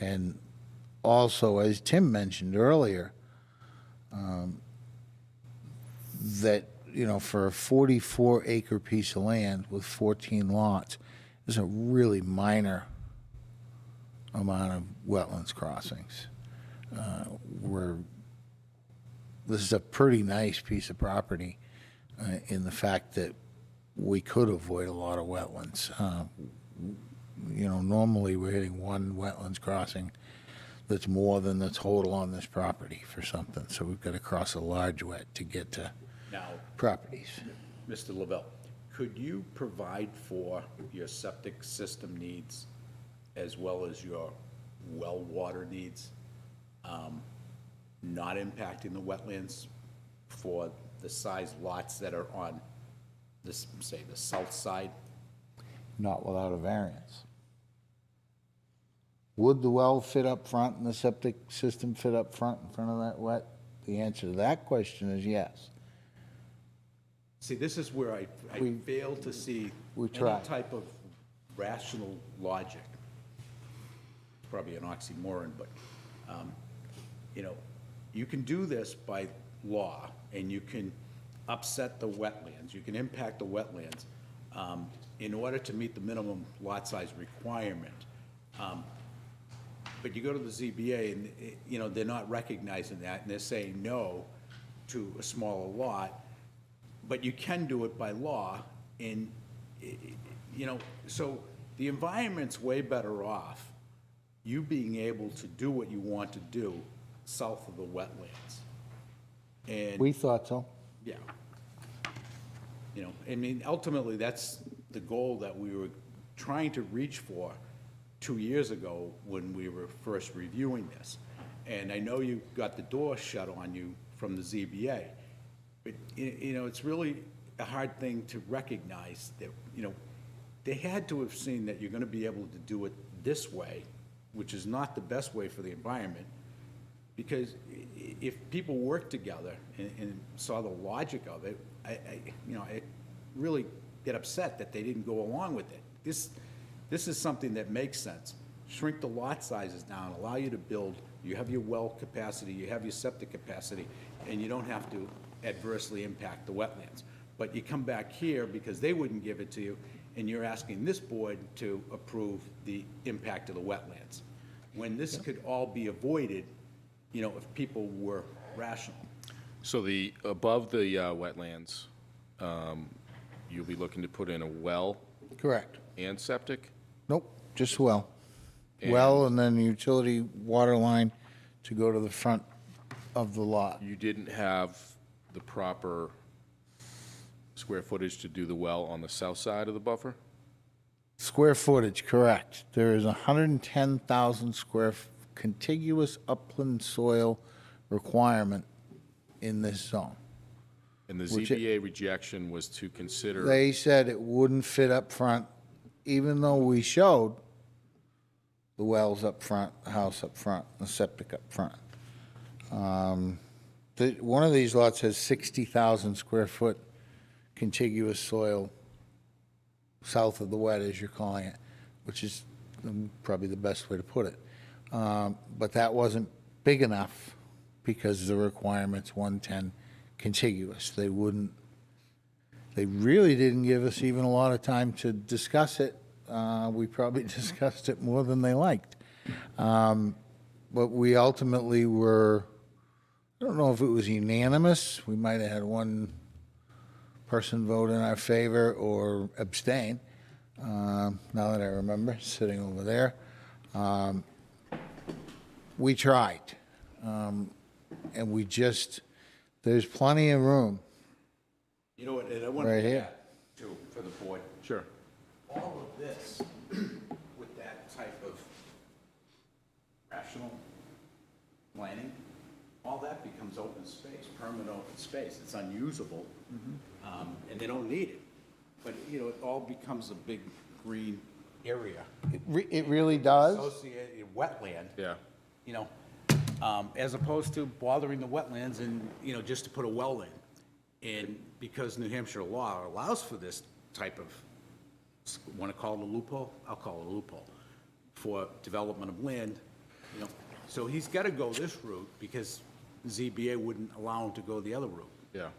And also, as Tim mentioned earlier, that, for a 44-acre piece of land with 14 lots, is a really minor amount of wetlands crossings. This is a pretty nice piece of property in the fact that we could avoid a lot of wetlands. Normally we're hitting one wetlands crossing that's more than the total on this property for something. So we've got to cross a large wet to get to Now, properties. Mr. Lavelle, could you provide for your septic system needs as well as your well water needs, not impacting the wetlands for the size lots that are on this, say, the south side? Not without a variance. Would the well fit up front and the septic system fit up front in front of that wet? The answer to that question is yes. See, this is where I fail to see we any tried. type of rational logic. Probably an oxymoron, but, you know, you can do this by law, and you can upset the wetlands, you can impact the wetlands, in order to meet the minimum lot size requirement. But you go to the ZBA, and, you know, they're not recognizing that, and they're saying no to a smaller lot, but you can do it by law, and, you know, so the environment's way better off you being able to do what you want to do south of the wetlands. And, We thought so. yeah. You know, I mean, ultimately, that's the goal that we were trying to reach for 2 years ago when we were first reviewing this. And I know you got the door shut on you from the ZBA, but, you know, it's really a hard thing to recognize that, you know, they had to have seen that you're gonna be able to do it this way, which is not the best way for the environment, because if people worked together and saw the logic of it, you know, I really get upset that they didn't go along with it. This is something that makes sense. Shrink the lot sizes down, allow you to build, you have your well capacity, you have your septic capacity, and you don't have to adversely impact the wetlands. But you come back here because they wouldn't give it to you, and you're asking this board to approve the impact of the wetlands, when this could all be avoided, you know, if people were rational. So above the wetlands, you'll be looking to put in a well Correct. and septic? Nope, just well. Well, and then utility water line to go to the front of the lot. You didn't have the proper square footage to do the well on the south side of the buffer? Square footage, correct. There is 110,000 square contiguous upland soil requirement in this zone. And the Which ZBA rejection was to consider, They said it wouldn't fit up front, even though we showed the wells up front, the house up front, the septic up front. One of these lots has 60,000 square foot contiguous soil south of the wet, as you're calling it, which is probably the best way to put it. But that wasn't big enough because the requirement's 110 contiguous. They really didn't give us even a lot of time to discuss it. We probably discussed it more than they liked. But we ultimately were, I don't know if it was unanimous. We might have had one person vote in our favor or abstain, now that I remember, sitting over there. We tried, and we just, there's plenty of room. You know what, and I want Right to here. add, too, for the board, sure. all of this, with that type of rational planning, all that becomes open space, permanent open space. It's unusable, and they don't need it. But, you know, it all becomes a big green area, It really does. associated wetland. Yeah. You know, as opposed to bothering the wetlands and, you know, just to put a well in. And because New Hampshire law allows for this type of, want to call it a loophole? I'll call it a loophole, for development of land, you know. So he's got to go this route because ZBA wouldn't allow him to go the other route. Yeah.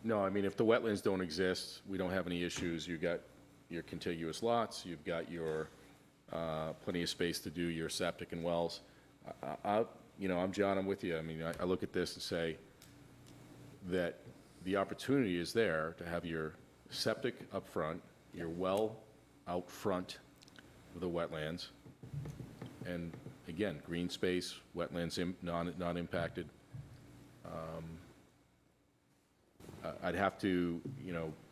No, I mean, if the wetlands don't exist, we don't have any issues. You've got your contiguous lots, you've got your, plenty of space to do your septic and wells. You know, I'm John, I'm with you. I mean, I look at this and say that the opportunity is there to have your septic up front, your well out front, the wetlands. And again, green space, wetlands not impacted. I'd have to,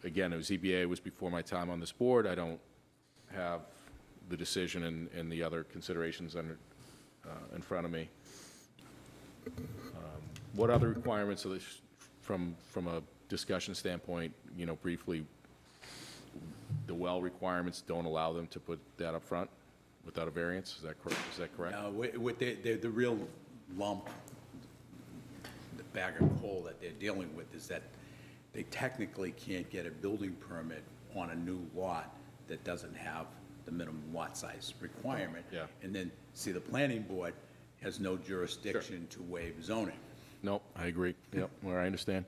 again, ZBA was before my time on this board. I don't have the decision and the other considerations in front of me. What other requirements of this, from a discussion standpoint, briefly, the well requirements don't allow them to put that up front without a variance? Is that correct? With the real lump, the bag of coal that they're dealing with is that they technically can't get a building permit on a new lot that doesn't have the minimum lot size requirement. Yeah. And then, see, the planning board has no jurisdiction to waive zoning. Nope, I agree. Yep, where I understand.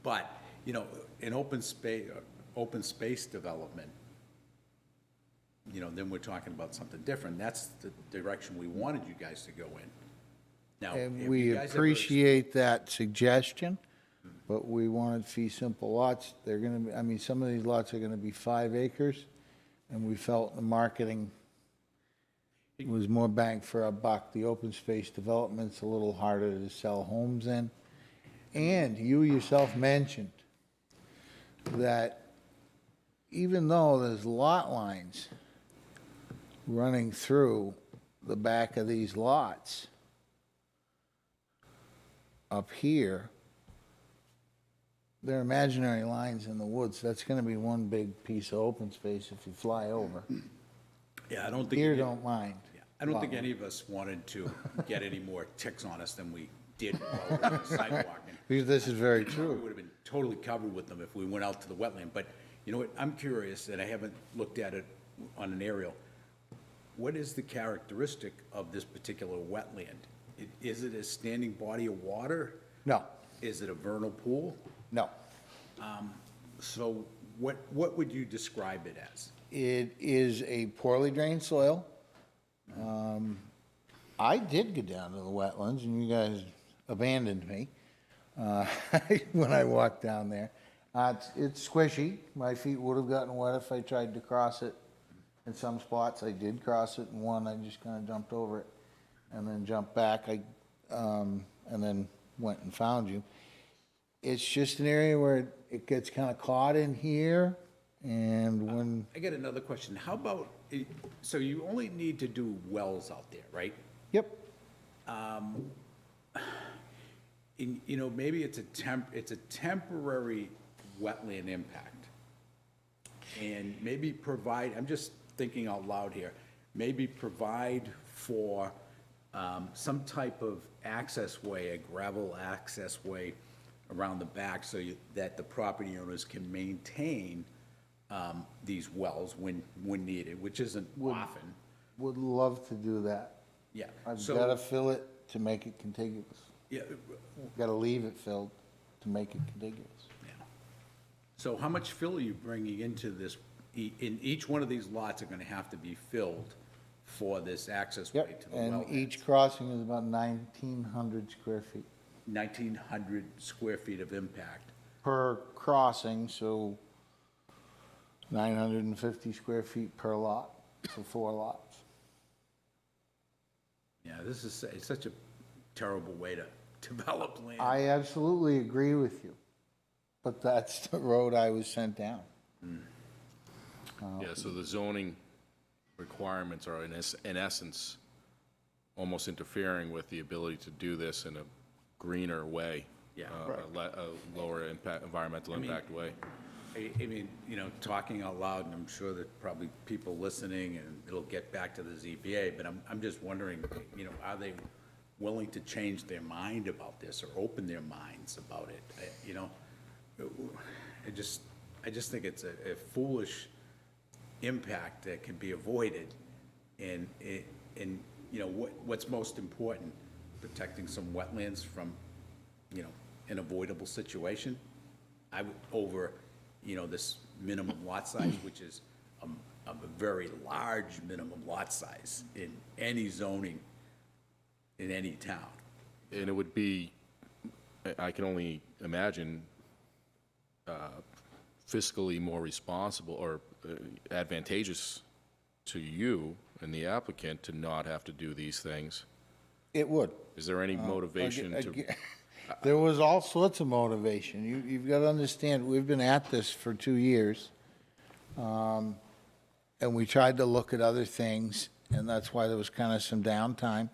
But, in open space development, then we're talking about something different. That's the direction we wanted you guys to go in. Now, And if we you guys ever- appreciate that suggestion, but we wanted fee simple lots. They're gonna be, some of these lots are gonna be 5 acres, and we felt the marketing was more bang for our buck. The open space development's a little harder to sell homes in. And you yourself mentioned that even though there's lot lines running through the back of these lots up here, they're imaginary lines in the woods. That's gonna be one big piece of open space if you fly over. Yeah, I don't think. Deer don't mind. Yeah, I don't think any of us wanted to get any more ticks on us than we did while we were on the sidewalk. And Because this is very we true. would have been totally covered with them if we went out to the wetland. But you know what, I'm curious, and I haven't looked at it on an aerial. What is the characteristic of this particular wetland? Is it a standing body of water? No, Is it a vernal pool? no. So what would you describe it as? It is a poorly drained soil. I did go down to the wetlands, and you guys abandoned me when I walked down there. It's squishy. My feet would have gotten wet if I tried to cross it. In some spots, I did cross it, and one, I just kind of jumped over it and then jumped back. And then went and found you. It's just an area where it gets kind of caught in here, and when, I got another question. How about, so you only need to do wells out there, right? yep, Maybe it's a temporary wetland impact. And maybe provide, I'm just thinking out loud here, maybe provide for some type of access way, a gravel access way around the back so that the property owners can maintain these wells when needed, which isn't often. would love to do that. Yeah. I've So- got to fill it to make it contiguous. Yeah, Got to leave it filled to make it contiguous. yeah. So how much fill are you bringing into this? In each one of these lots are gonna have to be filled for this access way Yep, to the well. and each crossing is about 1,900 square feet 1,900 square feet of impact. per crossing, so 950 square feet per lot, so 4 lots. Yeah, this is it's such a terrible way to develop land. I absolutely agree with you, but that's the road I was sent down. Yeah, so the zoning requirements are in essence almost interfering with the ability to do this in a greener way. Yeah. A lower impact, environmental impact way. I mean, talking out loud, and I'm sure that probably people listening, and it'll get back to the ZBA, but I'm just wondering, are they willing to change their mind about this or open their minds about it? I just think it's a foolish impact that can be avoided. And what's most important, protecting some wetlands from, an avoidable situation. I would over, this minimum lot size, which is a very large minimum lot size in any zoning in any town. And it would be, I can only imagine, fiscally more responsible or advantageous to you and the applicant to not have to do these things? It would. Is there any motivation to? There was all sorts of motivation. You've got to understand, we've been at this for 2 years. And we tried to look at other things, and that's why there was kind of some downtime.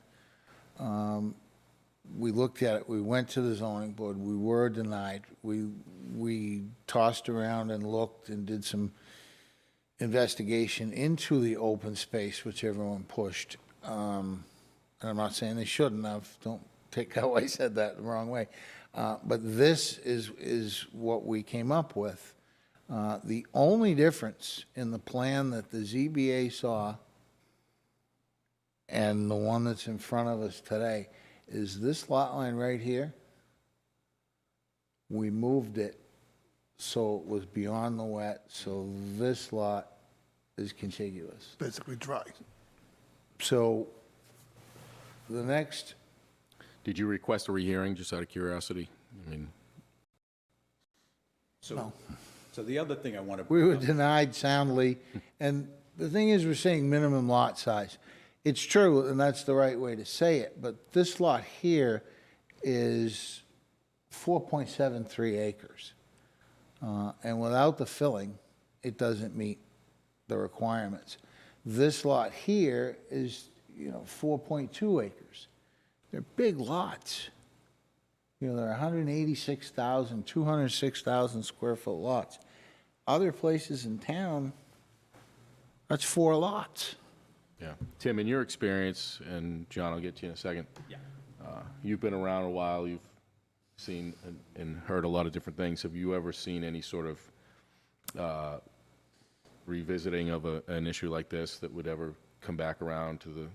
We looked at it, we went to the zoning board, we were denied. We tossed around and looked and did some investigation into the open space, which everyone pushed. And I'm not saying they shouldn't have, don't take how I said that the wrong way. But this is what we came up with. The only difference in the plan that the ZBA saw and the one that's in front of us today is this lot line right here. We moved it so it was beyond the wet, so this lot is contiguous. Basically dry. So the next, Did you request a rehearing, just out of curiosity? I mean, So the other thing I want to. we were denied soundly, and the thing is, we're saying minimum lot size. It's true, and that's the right way to say it, but this lot here is 4.73 acres. And without the filling, it doesn't meet the requirements. This lot here is, 4.2 acres. They're big lots. They're 186,000, 206,000 square foot lots. Other places in town, that's 4 lots. yeah. Tim, in your experience, and John, I'll get to you in a second. Yeah. You've been around a while, you've seen and heard a lot of different things. Have you ever seen any sort of revisiting of an issue like this that would ever come back around to the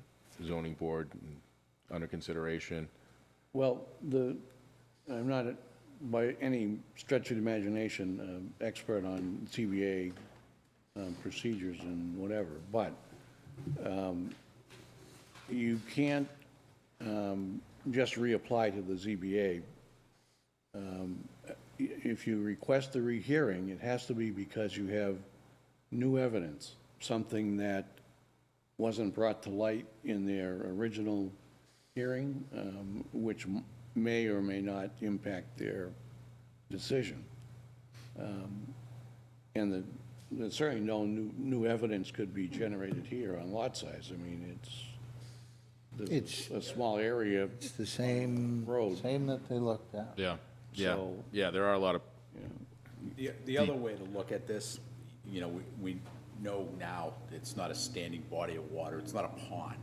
zoning board and under consideration? Well, I'm not, by any stretch of the imagination, expert on CBA procedures and whatever, but you can't just reapply to the ZBA. If you request a rehearing, it has to be because you have new evidence, something that wasn't brought to light in their original hearing, which may or may not impact their decision. And there's certainly no new evidence could be generated here on lot size. I mean, it's a small area. It's the same Road. same that they looked at. Yeah, yeah, So- yeah, there are a lot of, The other way to look at this, we know now it's not a standing body of water, it's not a pond.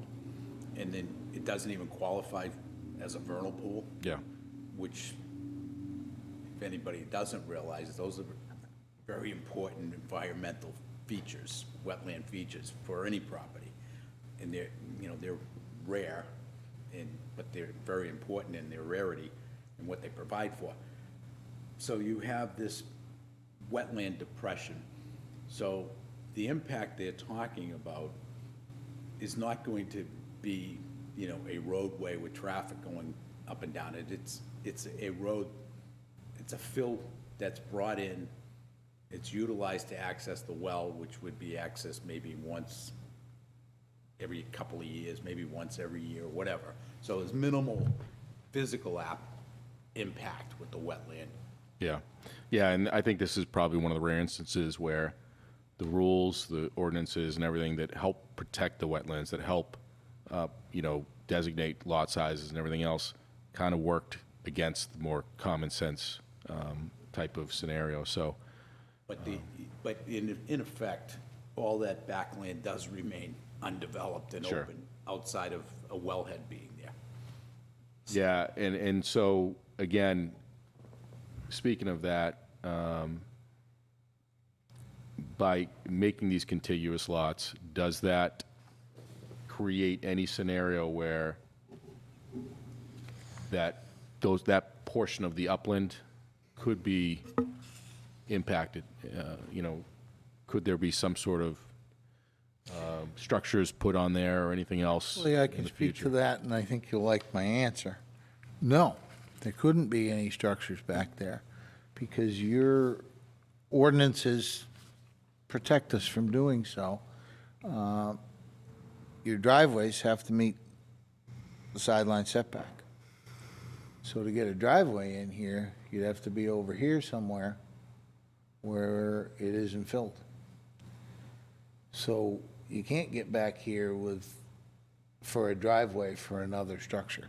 And then it doesn't even qualify as a vernal pool, yeah, which, if anybody doesn't realize, those are very important environmental features, wetland features for any property. And they're rare, but they're very important in their rarity and what they provide for. So you have this wetland depression. So the impact they're talking about is not going to be, a roadway with traffic going up and down it. It's a road, it's a fill that's brought in, it's utilized to access the well, which would be accessed maybe once every couple of years, maybe once every year, whatever. So there's minimal physical impact with the wetland. yeah. Yeah, and I think this is probably one of the rare instances where the rules, the ordinances, and everything that help protect the wetlands, that help, designate lot sizes and everything else, kind of worked against the more common sense type of scenario. So, But in effect, all that backland does remain undeveloped and Sure. open outside of a wellhead being there. yeah, and so, again, speaking of that, by making these contiguous lots, does that create any scenario where that portion of the upland could be impacted? Could there be some sort of structures put on there or anything else Well, yeah, I in can the speak to future? that, and I think you'll like my answer. No, there couldn't be any structures back there, because your ordinances protect us from doing so. your driveways have to meet the sideline setback. So to get a driveway in here, you'd have to be over here somewhere where it isn't filled. So you can't get back here for a driveway for another structure.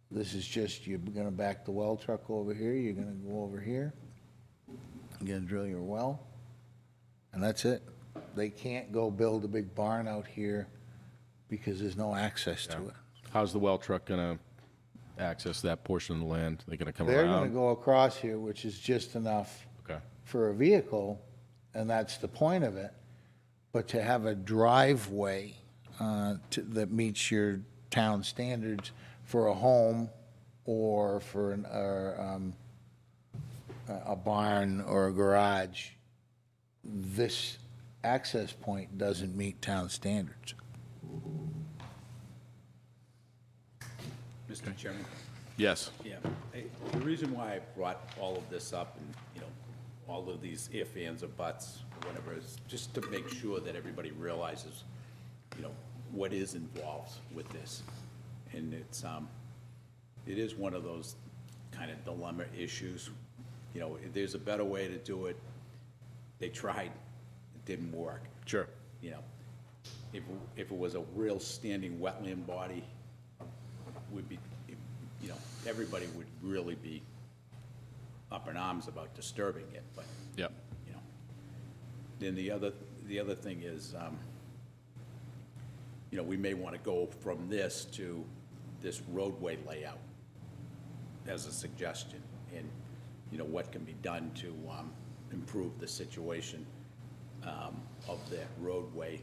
This is just, you're gonna back the well truck over here, you're gonna go over here, you're gonna drill your well, and that's it. They can't go build a big barn out here because there's no access to it. How's the well truck going to access that portion of the land? They going to come They're around? gonna go across here, which is just enough Okay. for a vehicle, and that's the point of it. But to have a driveway that meets your town standards for a home or for a barn or a garage, this access point doesn't meet town standards. Mr. Chairman? Yes. Yeah, the reason why I brought all of this up and, all of these if, ands, or buts, or whatever, is just to make sure that everybody realizes, what is involved with this. And it is one of those kind of dilemma issues. There's a better way to do it. They tried, it didn't work. Sure. If it was a real standing wetland body, would be, everybody would really be up in arms about disturbing it, but, Yep. Then the other thing is, we may want to go from this to this roadway layout as a suggestion, and, what can be done to improve the situation of that roadway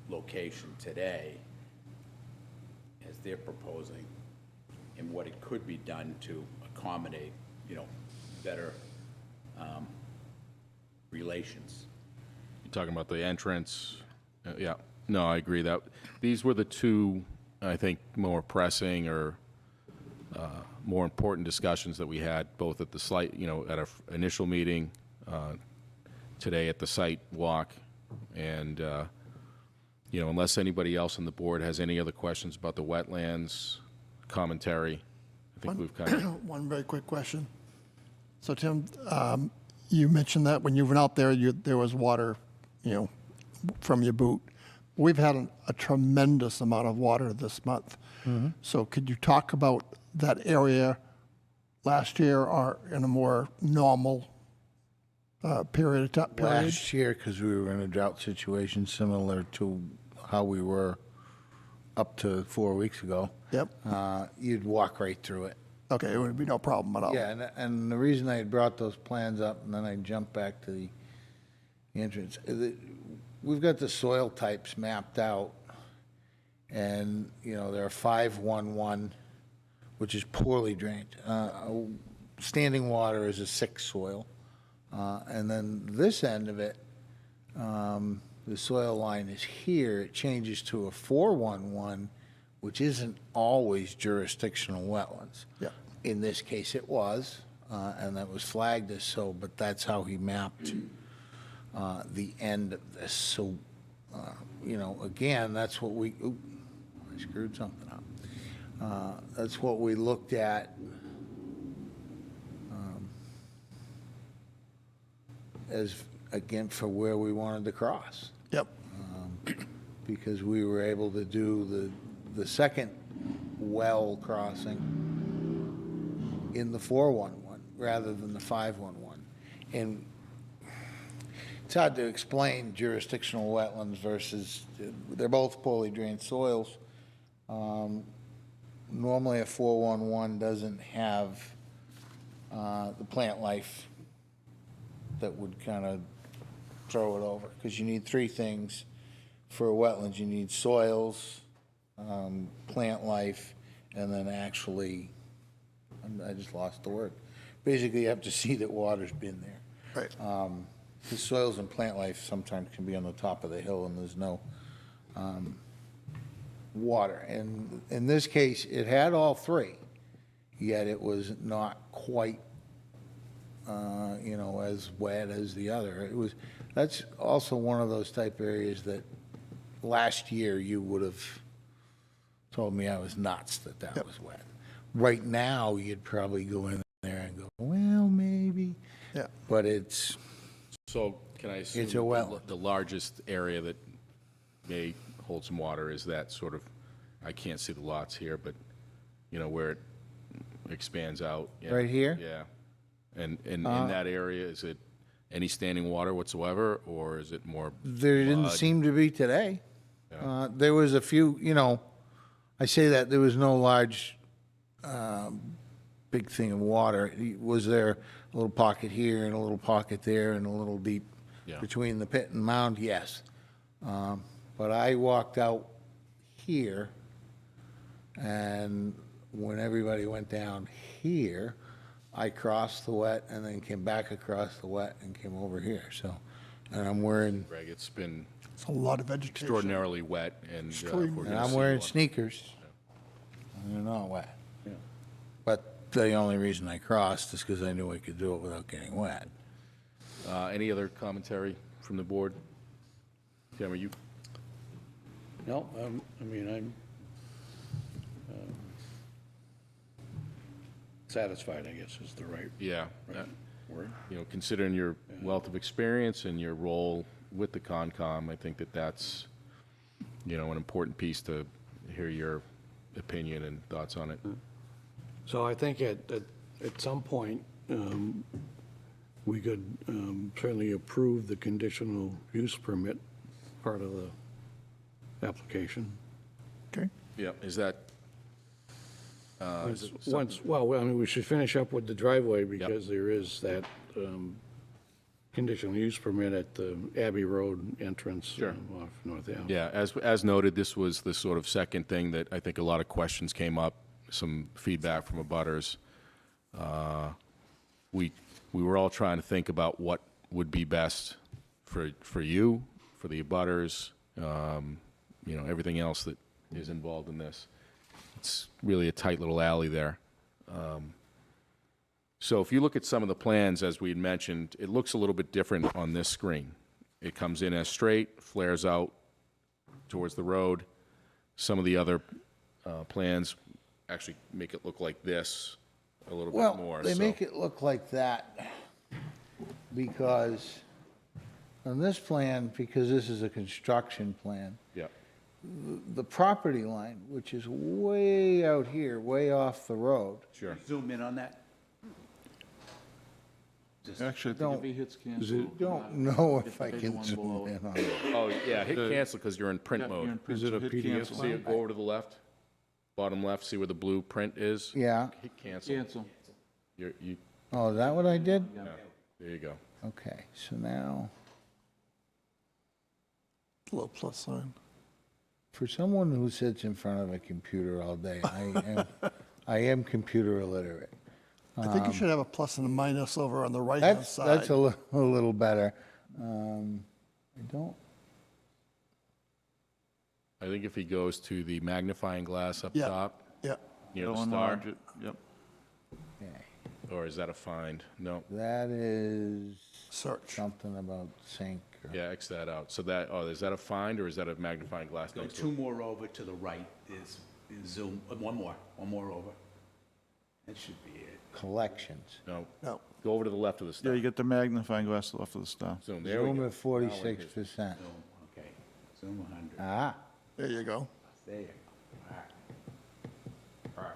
location today as they're proposing, and what it could be done to accommodate, better relations. You're talking about the entrance? Yeah. No, I agree that these were the two, I think, more pressing or more important discussions that we had, both at the site, at our initial meeting, today at the site walk, and, unless anybody else on the board has any other questions about the wetlands commentary, I think we've kind of, One very quick question. So Tim, you mentioned that when you went out there, there was water, from your boot. We've had a tremendous amount of water this month. So could you talk about that area last year or in a more normal period of time? Last year, because we were in a drought situation similar to how we were up to 4 weeks ago. Yep. You'd walk right through it. Okay, it would be no problem at all. Yeah, and the reason I had brought those plans up, and then I jumped back to the entrance, we've got the soil types mapped out, and, there are 511, which is poorly drained. Standing water is a 6 soil. And then this end of it, the soil line is here, it changes to a 411, which isn't always jurisdictional wetlands. Yeah. In this case, it was, and that was flagged as so, but that's how he mapped the end of this. So, again, that's what I screwed something up. That's what we looked at as, again, for where we wanted to cross. Yep. Because we were able to do the second well crossing in the 411 rather than the 511. And it's hard to explain jurisdictional wetlands versus, they're both poorly drained soils. Normally a 411 doesn't have the plant life that would kind of throw it over, because you need 3 things for wetlands. You need soils, plant life, and then actually, I just lost the word. Basically, you have to see that water's been there. Right. The soils and plant life sometimes can be on the top of the hill and there's no water. And in this case, it had all 3, yet it was not quite, as wet as the other. That's also one of those type areas that last year, you would have told me I was nuts that that was wet. Right now, you'd probably go in there and go, well, maybe, Yeah. but it's, So can I assume It's a well. the largest area that may hold some water is that sort of, I can't see the lots here, but, you know, where it expands out? Yeah. Right here? Yeah. And in that area, is it any standing water whatsoever, or is it more? there didn't mud? seem to be today. There was a few, you know, I say that there was no large, big thing of water. Was there a little pocket here and a little pocket there and a little deep Yeah. between the pit and mound? Yes. But I walked out here, and when everybody went down here, I crossed the wet and then came back across the wet and came over here, so, and I'm wearing, Greg, it's been It's a lot of vegetation. extraordinarily wet, and if we're and gonna I'm see wearing water- sneakers. And they're not wet. But the only reason I crossed is because I knew I could do it without getting wet. Any other commentary from the board? Cameron, you? No, I mean, I'm satisfied, I guess, is the right Yeah. word. You know, considering your wealth of experience and your role with the Concom, I think that that's, you know, an important piece to hear your opinion and thoughts on it. So I think at some point, we could certainly approve the conditional use permit part of the application. Okay. Yeah, is that, Well, I mean, we should finish up with the driveway because there is that conditional use permit at the Abbey Road entrance Sure. off North Ave. yeah, as noted, this was the sort of second thing that I think a lot of questions came up, some feedback from abutters. We were all trying to think about what would be best for you, for the abutters, you know, everything else that is involved in this. It's really a tight little alley there. So if you look at some of the plans, as we had mentioned, it looks a little bit different on this screen. It comes in as straight, flares out towards the road. Some of the other plans actually make it look like this a little bit Well, more. they so- make it look like that because on this plan, because this is a construction plan, Yeah, the property line, which is way out here, way off the road, sure. Zoom in on that. Actually, I think Don't- if he hits cancel. don't know if I Hit the can one zoom below it. in on it. Oh, yeah, hit cancel because you're in print Yeah, you're in mode. print, Is it so a hit PDF? cancel. See it, go over to the left, bottom left, see where the blue print is? Yeah, Hit cancel. Cancel. You, oh, is that what I did? yeah, there you go. Okay, so now, Little plus sign. for someone who sits in front of a computer all day, I am computer illiterate. I think you should have a plus and a minus over on the right-hand That's, side. that's a little better. I don't, I think if he goes to the magnifying glass up Yeah. top, Yeah, near the Go star, enlarge it. Yep. okay, or is that a find? No, that is search. something about sync. or- yeah, X that out. So that, oh, is that a find, or is that a magnifying glass Go next to two it? more over to the right is zoom, one more over. That should be it. Collections. No, No, go over to the left of the Yeah, star. you get the magnifying glass to the left of the star. Zoom, there we Zoom go. at 46%. Zoom, okay. Zoom 100. Ah, there you go. There you go. All right.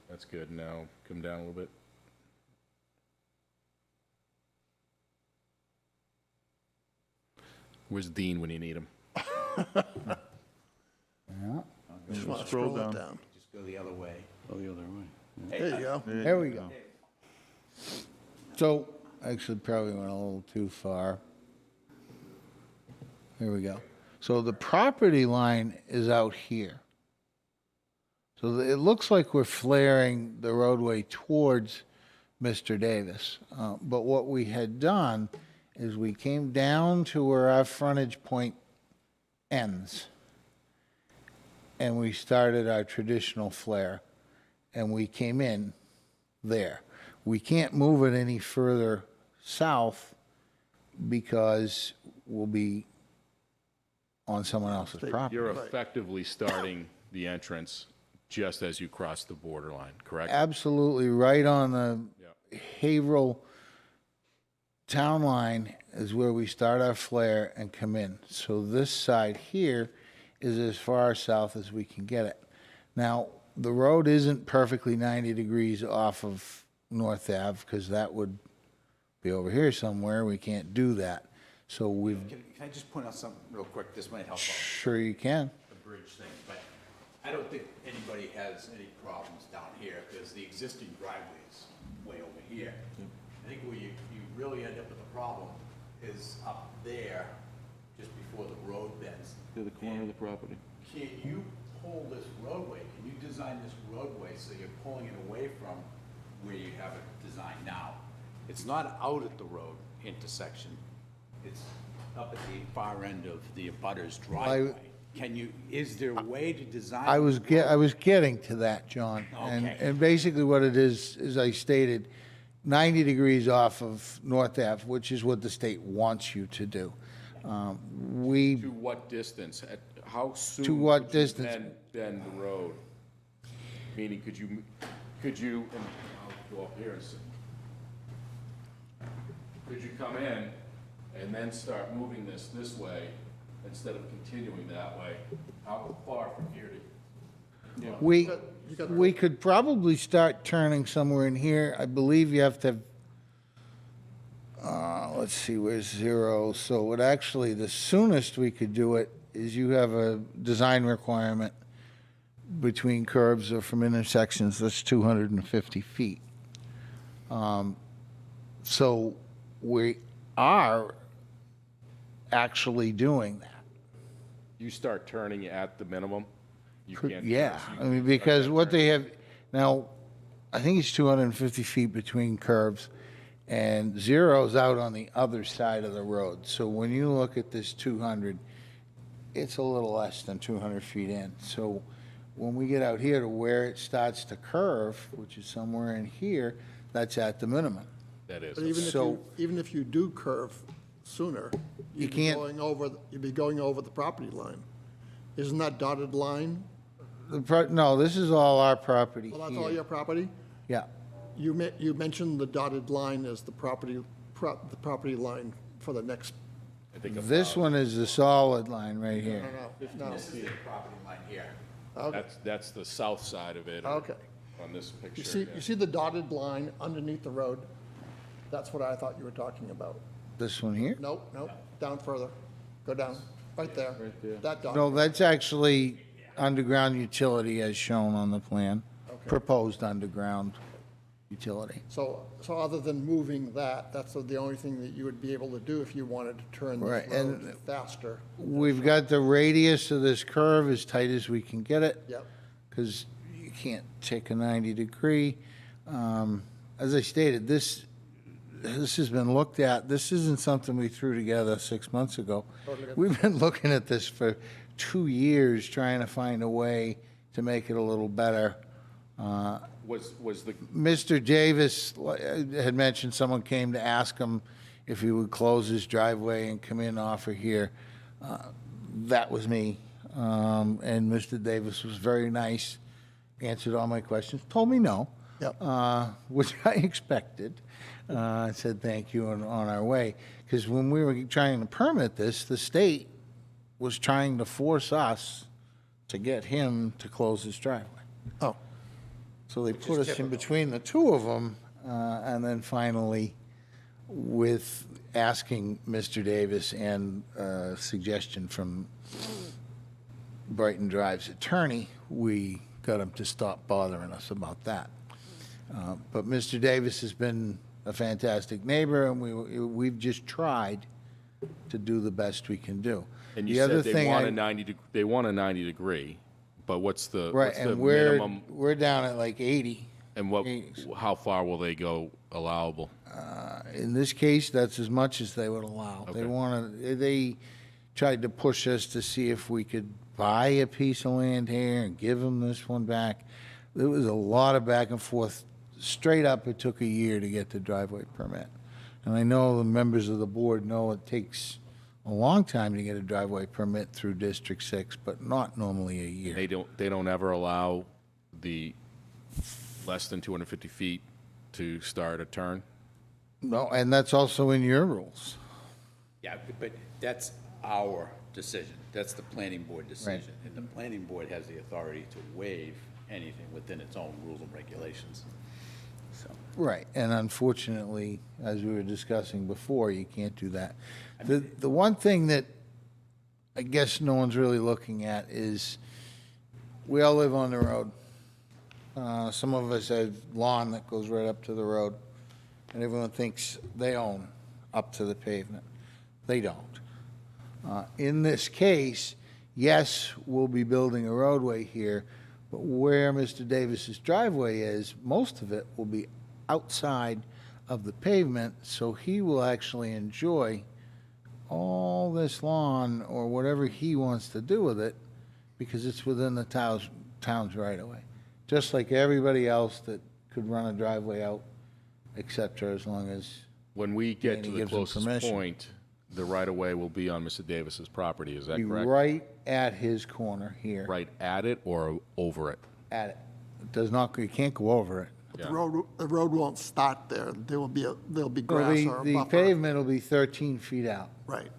That's good. Now, come down a little bit. Where's Dean when you need him? yeah. Just want to Scroll scroll it down. down. Just go the other way. Go the other way. There you go. There we go. So, actually probably went a little too far. Here we go. So the property line is out here. So it looks like we're flaring the roadway towards Mr. Davis. But what we had done is we came down to where our frontage point ends. And we started our traditional flare. And we came in there. We can't move it any further south because we'll be on someone else's property. You're effectively starting the entrance just as you cross the borderline, correct? Absolutely, right on the Haverhill town line is where we start our flare and come in. So this side here is as far south as we can get it. Now, the road isn't perfectly 90 degrees off of North Ave, because that would be over here somewhere. We can't do that. So we've, Can I just point out something real quick? This might help out sure you can. the bridge thing, but I don't think anybody has any problems down here because the existing driveway is way over here. I think where you really end up with a problem is up there, just before the road bends. To the corner of the property. Can you pull this roadway? Can you design this roadway so you're pulling it away from where you have it designed now? It's not out at the road intersection. It's up at the far end of the abutter's driveway. Can you, is there a way to design? I was getting to that, John. Okay. And basically what it is, as I stated, 90 degrees off of North Ave, which is what the state wants you to do. We, To what distance? How soon? To what could you distance? bend the road? Meaning, could you, and I'll go up here and see. Could you come in and then start moving this way instead of continuing that way? How far from here to? we could probably start turning somewhere in here. I believe you have to have, let's see, where's 0? So it actually, the soonest we could do it is you have a design requirement between curbs or from intersections, that's 250 feet. So we are actually doing that. You start turning at the minimum? You can't. Yeah, I mean, because what they have, now, I think it's 250 feet between curves, and 0's out on the other side of the road. So when you look at this 200, it's a little less than 200 feet in. So when we get out here to where it starts to curve, which is somewhere in here, that's at the minimum. That is. But even if you do curve sooner, you'd be can't- you'd be going over the property line. Isn't that dotted line? No, this is all our property Well, that's all here. your property? Yeah, You mentioned the dotted line as the property line for the next, I think this one is the solid line right here. no. This is the property line here. Okay, That's the south side of it. okay. On this picture. You see the dotted line underneath the road? That's what I thought you were talking about. This one here? Nope, down further. Go down, right there. That dot. No, that's actually underground utility as shown on the plan. Proposed underground utility. So other than moving that, that's the only thing that you would be able to do if you wanted to turn Right, this and- road faster. We've got the radius of this curve as tight as we can get it. Yep. Because you can't take a 90 degree. As I stated, this has been looked at. This isn't something we threw together 6 months ago. We've been looking at this for 2 years, trying to find a way to make it a little better. Was the, Mr. Davis had mentioned someone came to ask him if he would close his driveway and come in off of here. That was me. And Mr. Davis was very nice, answered all my questions, told me no. Yep. Which I expected. I said thank you and on our way. Because when we were trying to permit this, the state was trying to force us to get him to close his driveway. Oh, So they put us in between the two of them, and then finally, with asking Mr. Davis and a suggestion from Brighton Drive's attorney, we got him to stop bothering us about that. But Mr. Davis has been a fantastic neighbor, and we've just tried to do the best we can do. and The you other said they thing want I- a 90, they want a 90 degree, but what's the Right, what's the and we're minimum? down at like 80. And how far will they go allowable? In this case, that's as much as they would allow. Okay. They tried to push us to see if we could buy a piece of land here and give them this one back. There was a lot of back and forth. Straight up, it took a year to get the driveway permit. And I know the members of the board know it takes a long time to get a driveway permit through District 6, but not normally a year. They don't ever allow the less than 250 feet to start a turn? No, and that's also in your rules. Yeah, but that's our decision. That's the planning board decision. And the planning board has the authority to waive anything within its own rules and regulations. So, Right, and unfortunately, as we were discussing before, you can't do that. The one thing that I guess no one's really looking at is, we all live on the road. Some of us have lawn that goes right up to the road, and everyone thinks they own up to the pavement. They don't. In this case, yes, we'll be building a roadway here, but where Mr. Davis's driveway is, most of it will be outside of the pavement, so he will actually enjoy all this lawn or whatever he wants to do with it, because it's within the town's right of way. Just like everybody else that could run a driveway out, et cetera, as long as, When we get to Danny the gives them closest permission. point, the right-of-way will be on Mr. Davis's property, is that be correct? right at his corner here. Right at it or over it? At it. It does not, you can't go over it. The Yeah. road won't start there. There'll be Well, grass or a the buffer. pavement will be 13 feet out. Right.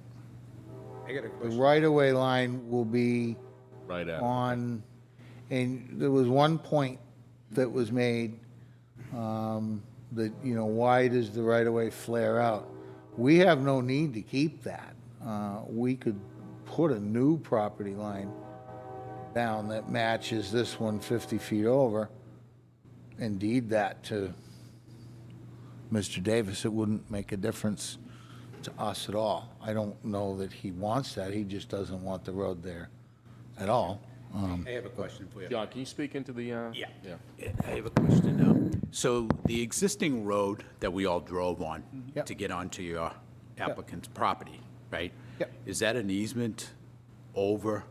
I got a The question. right-of-way line will be Right at it. on, and there was one point that was made, that, you know, why does the right-of-way flare out? We have no need to keep that. We could put a new property line down that matches this one 50 feet over and deed that to Mr. Davis. It wouldn't make a difference to us at all. I don't know that he wants that. He just doesn't want the road there at all. I have a question for you. John, can you speak into the? Yeah. Yeah. I have a question now. So the existing road that we all drove on Yep. to get onto your applicant's property, right? Yep. Is that an easement over?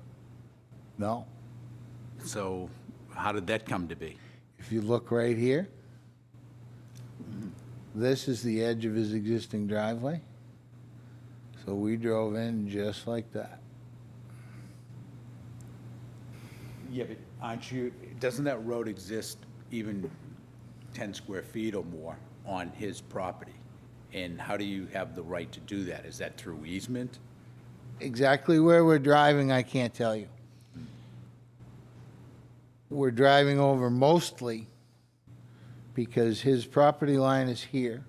No. So how did that come to be? If you look right here, this is the edge of his existing driveway. So we drove in just like that. Yeah, but doesn't that road exist even 10 square feet or more on his property? And how do you have the right to do that? Is that through easement? Exactly where we're driving, I can't tell you. We're driving over mostly because his property line is here.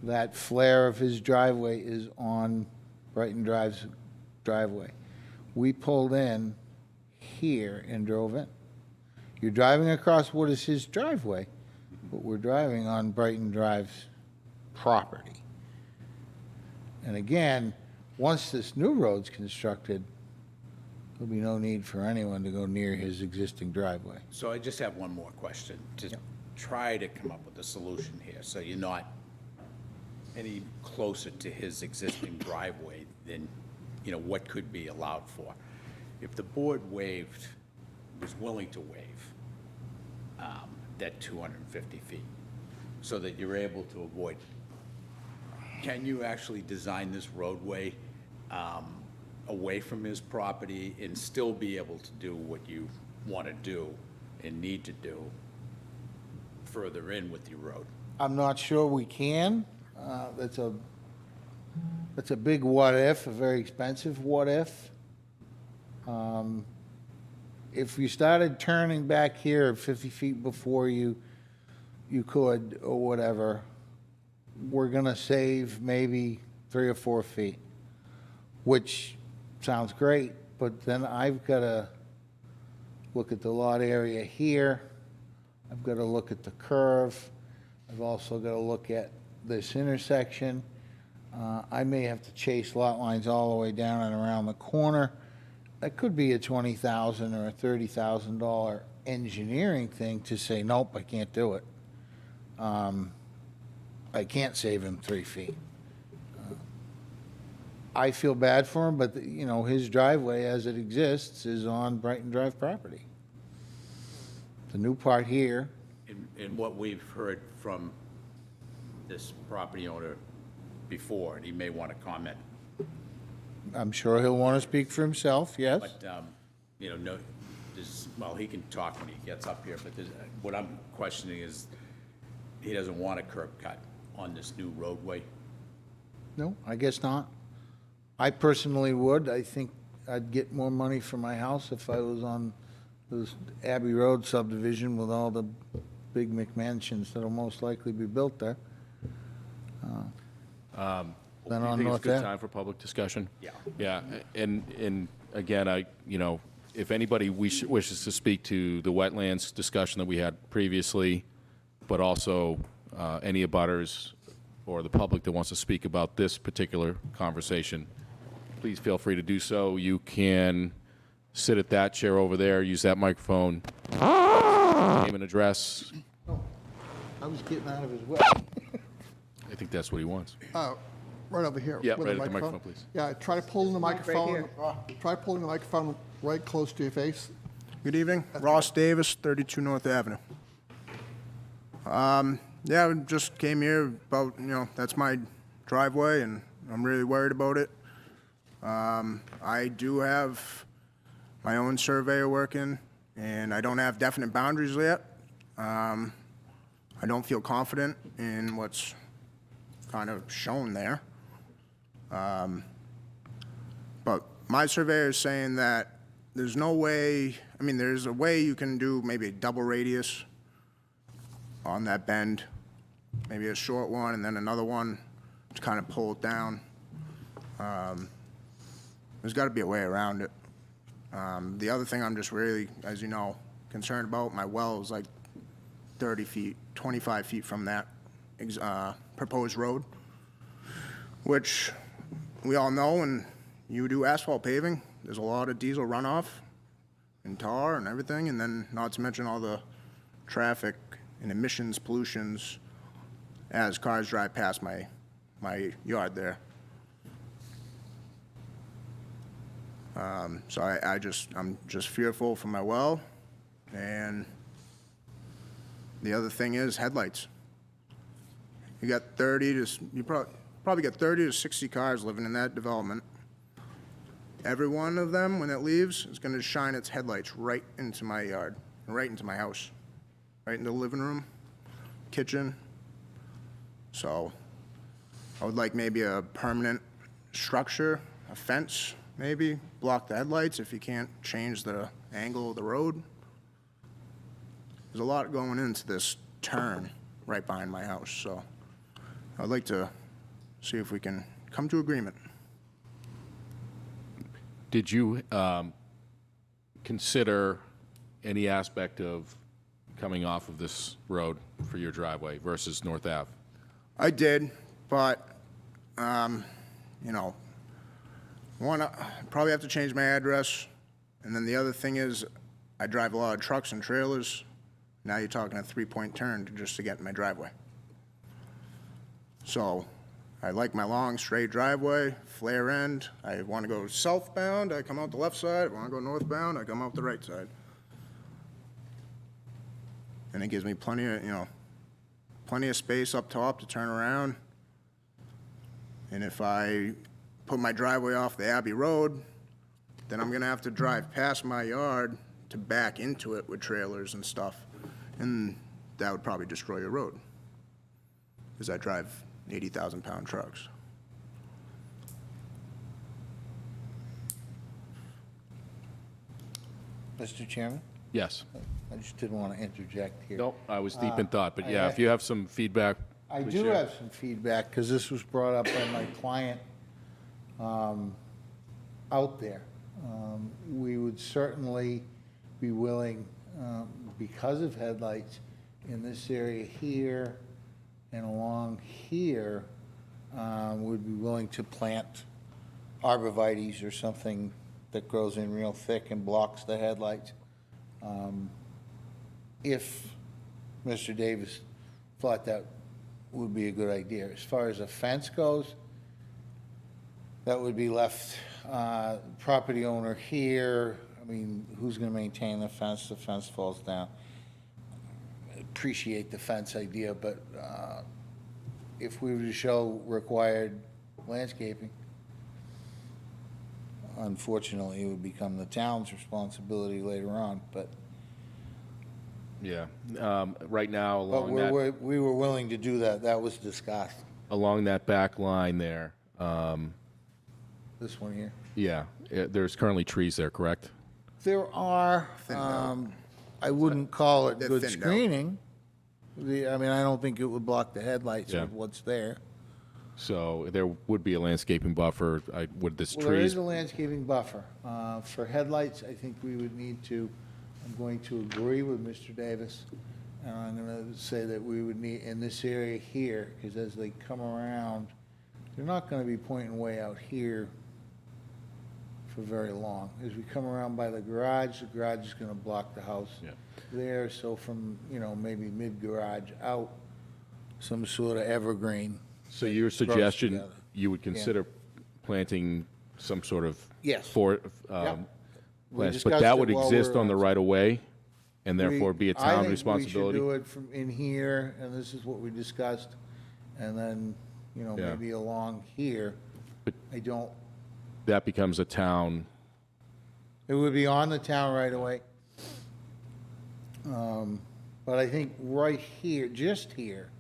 That flare of his driveway is on Brighton Drive's driveway. We pulled in here and drove in. You're driving across what is his driveway, but we're driving on Brighton Drive's property. And again, once this new road's constructed, there'll be no need for anyone to go near his existing driveway. So I just have one more question, to try to come up with a solution here, so you're not any closer to his existing driveway than, you know, what could be allowed for. If the board waived, was willing to waive that 250 feet, so that you're able to avoid, can you actually design this roadway away from his property and still be able to do what you want to do and need to do further in with your road? I'm not sure we can. That's a big what if, a very expensive what if. If you started turning back here 50 feet before you could, or whatever, we're gonna save maybe 3 or 4 feet, which sounds great, but then I've gotta look at the lot area here. I've gotta look at the curve. I've also gotta look at this intersection. I may have to chase lot lines all the way down and around the corner. That could be a $20,000 or a $30,000 engineering thing to say, nope, I can't do it. I can't save him 3 feet. I feel bad for him, but, you know, his driveway as it exists is on Brighton Drive property. The new part here, And what we've heard from this property owner before, and he may want to comment I'm sure he'll want to speak for himself, yes? But, you know, no, well, he can talk when he gets up here, but what I'm questioning is, he doesn't want a curb cut on this new roadway. No, I guess not. I personally would. I think I'd get more money for my house if I was on this Abbey Road subdivision with all the big McMansions that'll most likely be built there. Than Do on you think it's a North good Ave. time for public discussion? Yeah. Yeah, and again, you know, if anybody wishes to speak to the wetlands discussion that we had previously, but also any abutters or the public that wants to speak about this particular conversation, please feel free to do so. You can sit at that chair over there, use that microphone, name and address. I was getting out of his way. I think that's what he wants. Right over here. Yeah, with right at the microphone, please. Yeah, try pulling the microphone, here. try pulling the microphone right close to your face. Good evening. Ross Davis, 32 North Avenue. Yeah, I just came here about, you know, that's my driveway, and I'm really worried about it. I do have my own surveyor working, and I don't have definite boundaries yet. I don't feel confident in what's kind of shown there. But my surveyor is saying that there's no way, I mean, there's a way you can do maybe a double radius on that bend, maybe a short one and then another one to kind of pull it down. There's got to be a way around it. The other thing I'm just really, as you know, concerned about, my well is like 30 feet, 25 feet from that proposed road, which we all know when you do asphalt paving, there's a lot of diesel runoff and tar and everything, and then not to mention all the traffic and emissions, pollutions as cars drive past my yard there. So I'm just fearful for my well, and the other thing is headlights. You got you probably got 30 to 60 cars living in that development. Every one of them, when it leaves, is going to shine its headlights right into my yard, right into my house, right into the living room, kitchen. So I would like maybe a permanent structure, a fence, maybe, block the headlights if you can't change the angle of the road. There's a lot going into this turn right behind my house, so I'd like to see if we can come to agreement. Did you consider any aspect of coming off of this road for your driveway versus North Ave? I did, but, you know, one, I probably have to change my address, and then the other thing is, I drive a lot of trucks and trailers. Now you're talking a three-point turn just to get in my driveway. So I like my long, straight driveway, flare end. I want to go southbound, I come out the left side. I want to go northbound, I come out the right side. And it gives me plenty of, you know, plenty of space up top to turn around. And if I put my driveway off the Abbey Road, then I'm going to have to drive past my yard to back into it with trailers and stuff. And that would probably destroy your road, because I drive 80,000-pound trucks. Mr. Chairman, Yes. I just didn't want to interject here. Nope, I was deep in thought, but yeah, if you have some feedback, I please do share. have some feedback, because this was brought up by my client out there. We would certainly be willing, because of headlights in this area here and along here, would be willing to plant arborvitaes or something that grows in real thick and blocks the headlights. If Mr. Davis thought that would be a good idea. As far as a fence goes, that would be left, property owner here. I mean, who's going to maintain the fence? The fence falls down. Appreciate the fence idea, but if we were to show required landscaping, unfortunately, it would become the town's responsibility later on, but Yeah. Right now, but along that, we were willing to do that. That was discussed. along that back line there, This one here. yeah, there's currently trees there, correct? There are, I wouldn't call it They're good thinned out. screening. I mean, I don't think it would block the headlights Yeah. with what's there. So there would be a landscaping buffer. Would this Well, there is trees? a landscaping buffer. For headlights, I think we would need to, I'm going to agree with Mr. Davis. And I'm going to say that we would need, in this area here, because as they come around, they're not going to be pointing way out here for very long. As we come around by the garage is going to block the house Yeah. there. So from, maybe mid-garage out, some sort of evergreen. So your suggestion, together. you would consider planting some sort of Yes. for, Yep. We plants, but discussed that it would while exist we were on the on- right of way, and therefore be a I town think responsibility. we should do it from in here, and this is what we discussed, and then, Yeah. maybe along here. But- I don't, That becomes a town. it would be on the town right away. But I think right here, just here,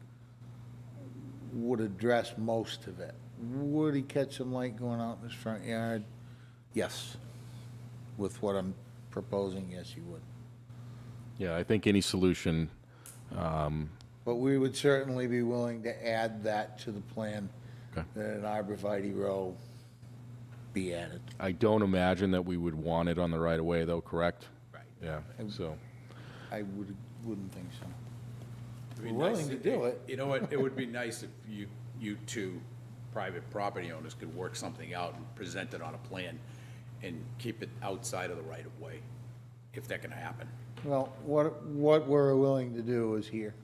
would address most of it. Would he catch some light going out in his front yard? Yes. With what I'm proposing, yes, he would. Yeah, I think any solution. But we would certainly be willing to add that to the plan, Okay. that an arborvitae row be added. I don't imagine that we would want it on the right of way, though. Correct? Right. Yeah. So. I wouldn't think so. It'd be We're willing nice to if- do it. You know what, it would be nice if you two private property owners could work something out and present it on a plan and keep it outside of the right of way, if that can happen. Well, what we're willing to do is here.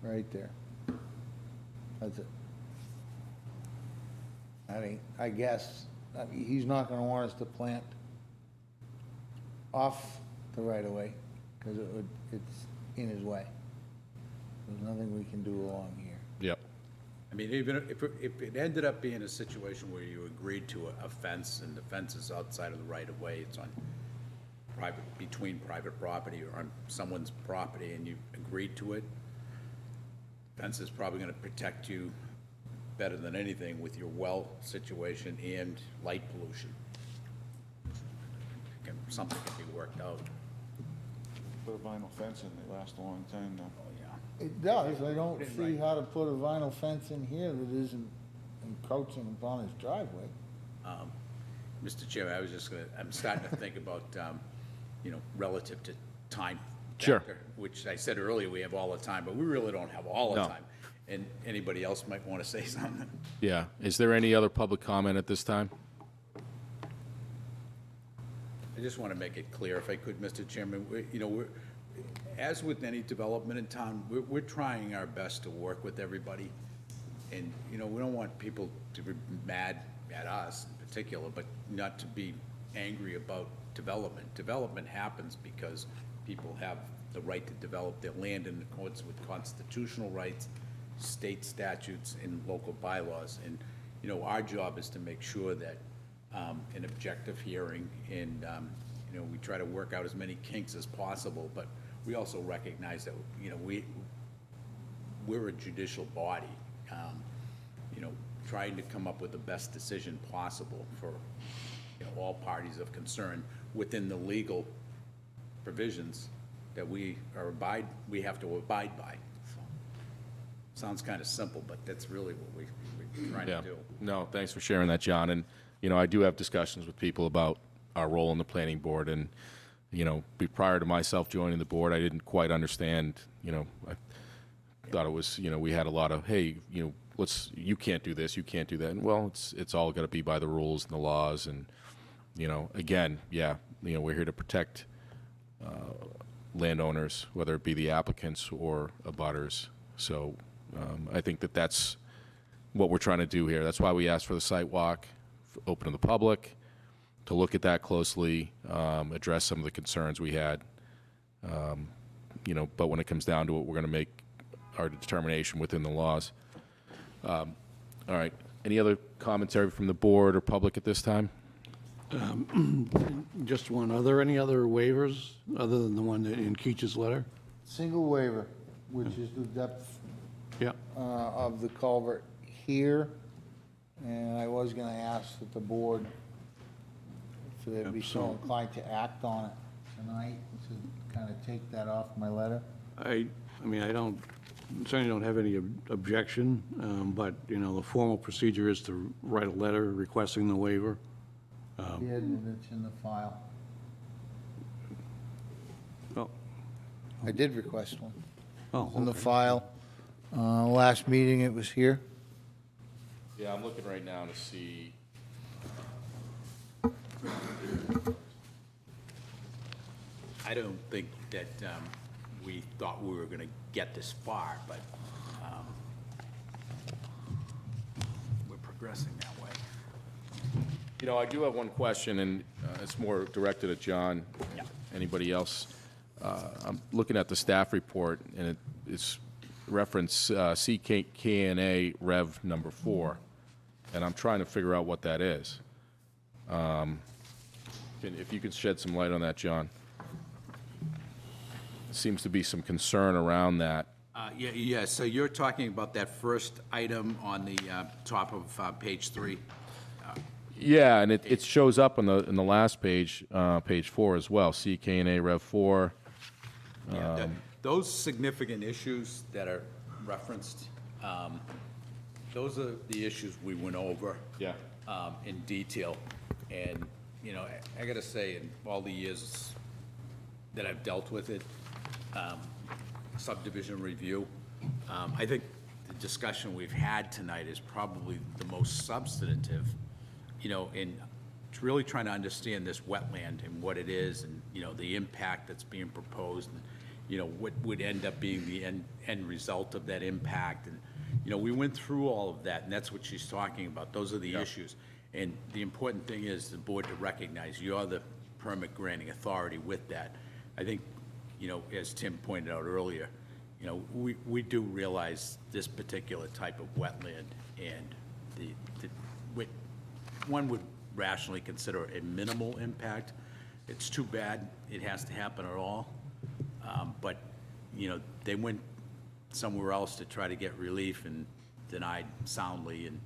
Right there. That's it. I mean, I guess, he's not gonna want us to plant off the right of way, because it's in his way. There's nothing we can do along here. Yep. I mean, even if it ended up being a situation where you agreed to a fence, and the fence is outside of the right of way, it's on between private property or on someone's property, and you agreed to it, fence is probably gonna protect you better than anything with your well situation and light pollution. Something can be worked out. Put a vinyl fence in, they last a long time though. Oh, yeah. It does, I don't Put it see right. how to put a vinyl fence in here that isn't encroaching upon his driveway. Mr. Chairman, I'm starting to think about, relative to time. Sure. factor, which I said earlier, we have all the time, but we really don't have all the No. time. And anybody else might want to say something. Yeah. Is there any other public comment at this time? I just want to make it clear, if I could, Mr. Chairman, as with any development in town, we're trying our best to work with everybody. And, we don't want people to be mad at us in particular, but not to be angry about development. Development happens because people have the right to develop their land in accordance with constitutional rights, state statutes, and local bylaws. And, our job is to make sure that an objective hearing, and, we try to work out as many kinks as possible, but we also recognize that, we're a judicial body, trying to come up with the best decision possible for, all parties of concern within the legal provisions that we have to abide by. So, sounds kind of simple, but that's really what we're trying Yeah. to do. No, thanks for sharing that, John. And, I do have discussions with people about our role in the planning board. And, prior to myself joining the board, I didn't quite understand, I thought it was, we had a lot of, hey, you can't do this, you can't do that. And, well, it's all got to be by the rules and the laws. And, again, yeah, we're here to protect landowners, whether it be the applicants or abutters. So I think that's what we're trying to do here. That's why we asked for the site walk, open to the public, to look at that closely, address some of the concerns we had. But when it comes down to it, we're going to make our determination within the laws. All right. Any other commentary from the board or public at this time? Just one, are there any other waivers other than the one in Keach's letter? Single waiver, which is the depth Yeah. of the culvert here. And I was gonna ask that the board, if they'd be so inclined to act on it tonight, to kind of take that off my letter. I mean, certainly don't have any objection, but, the formal procedure is to write a letter requesting the waiver. Did, and it's in the file. Oh, I did request one. oh, In the okay. file. Last meeting, it was here. Yeah, I'm looking right now to see. I don't think that we thought we were going to get this far, but we're progressing that way. I do have one question, and it's more directed at John. Yeah. Anybody else? I'm looking at the staff report, and it's reference CKNA Rev number 4, and I'm trying to figure out what that is. If you could shed some light on that, John. Seems to be some concern around that. Yeah, so you're talking about that first item on the top of page 3? Yeah, and it shows up in the last page, page 4 as well, CKNA Rev 4. Yeah, those significant issues that are referenced, those are the issues we went over. Yeah. In detail. And, I gotta say, in all the years that I've dealt with it, subdivision review, I think the discussion we've had tonight is probably the most substantive, in really trying to understand this wetland and what it is and, the impact that's being proposed and, what would end up being the end result of that impact. And, we went through all of that, and that's what she's talking about. Those are the issues. And the important thing is the board to recognize you're the permit granting authority with that. I think, as Tim pointed out earlier, we do realize this particular type of wetland and one would rationally consider a minimal impact. It's too bad it has to happen at all. But, they went somewhere else to try to get relief and denied soundly. And,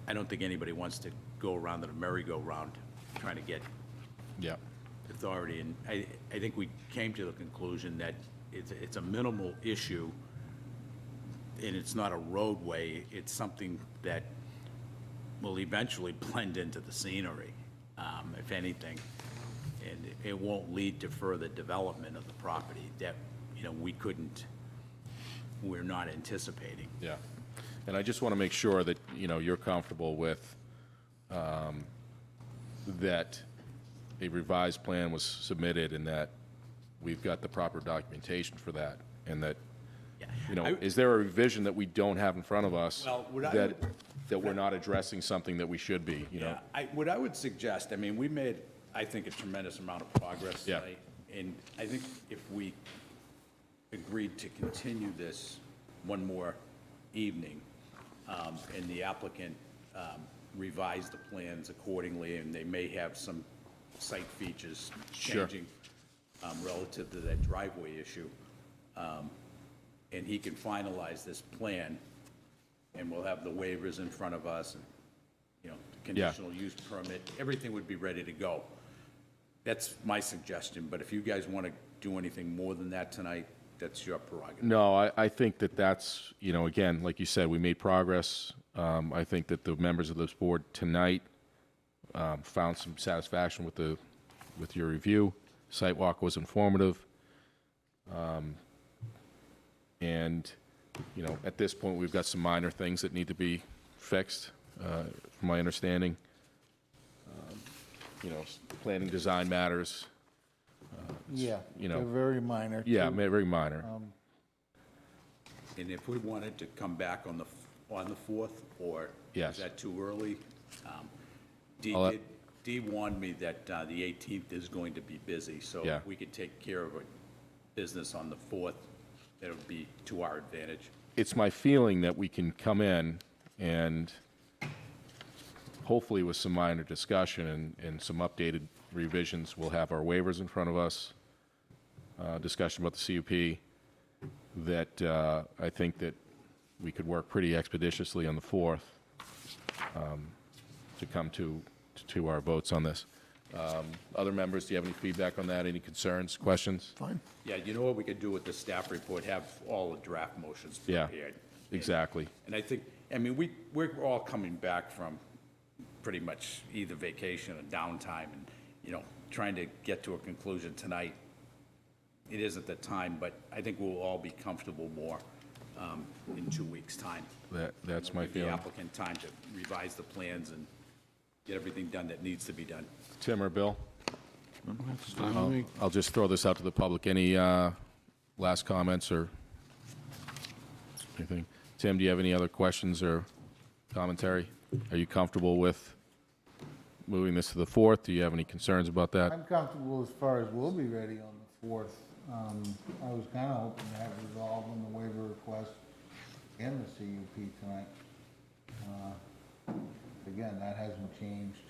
I don't think anybody wants to go around in a merry-go-round trying to get Yeah. authority. And I think we came to the conclusion that it's a minimal issue, and it's not a roadway. It's something that will eventually blend into the scenery, if anything. And it won't lead to further development of the property that, we're not anticipating. Yeah. And I just want to make sure that, you're comfortable with that a revised plan was submitted and that we've got the proper documentation for that, and that, Yeah. is there a revision that we don't have in front of us Well, what I that, would- that we're not addressing something that we should be, Yeah, what I would suggest, we made, I think, a tremendous amount of progress Yeah. tonight. And I think if we agreed to continue this one more evening, and the applicant revise the plans accordingly, and they may have some site features Sure. changing relative to that driveway issue, and he can finalize this plan, and we'll have the waivers in front of us, and, the conditional use permit, everything would be ready to go. That's my suggestion, but if you guys want to do anything more than that tonight, that's your prerogative. No, I think that that's, again, like you said, we made progress. I think that the members of this board tonight found some satisfaction with your review. Site walk was informative. And, at this point, we've got some minor things that need to be fixed, from my understanding. Planning design matters. Yeah, you know, they're very minor. Yeah, too. very minor. And if we wanted to come back on the 4th, or Yes. is that too early? I'll Dee warned me that the 18th is going to be busy, so Yeah. if we could take care of a business on the 4th, that would be to our advantage. It's my feeling that we can come in and hopefully with some minor discussion and some updated revisions, we'll have our waivers in front of us, discussion about the CUP, that I think that we could work pretty expeditiously on the 4th to come to our votes on this. Other members, do you have any feedback on that? Any concerns, questions? Fine. Yeah, you know what we could do with the staff report, have all the draft motions Yeah, prepared. exactly. And I think, I mean, we're all coming back from pretty much either vacation or downtime, and, you know, trying to get to a conclusion tonight. It isn't the time, but I think we'll all be comfortable more in 2 weeks' time. That's my Give the feeling. applicant time to revise the plans and get everything done that needs to be done. Tim or Bill? That's fine with me. I'll just throw this out to the public. Any last comments or anything? Tim, do you have any other questions or commentary? Are you comfortable with moving this to the 4th? Do you have any concerns about that? I'm comfortable as far as we'll be ready on the 4th. I was kind of hoping to have it resolved on the waiver request and the CUP tonight. Again, that hasn't changed.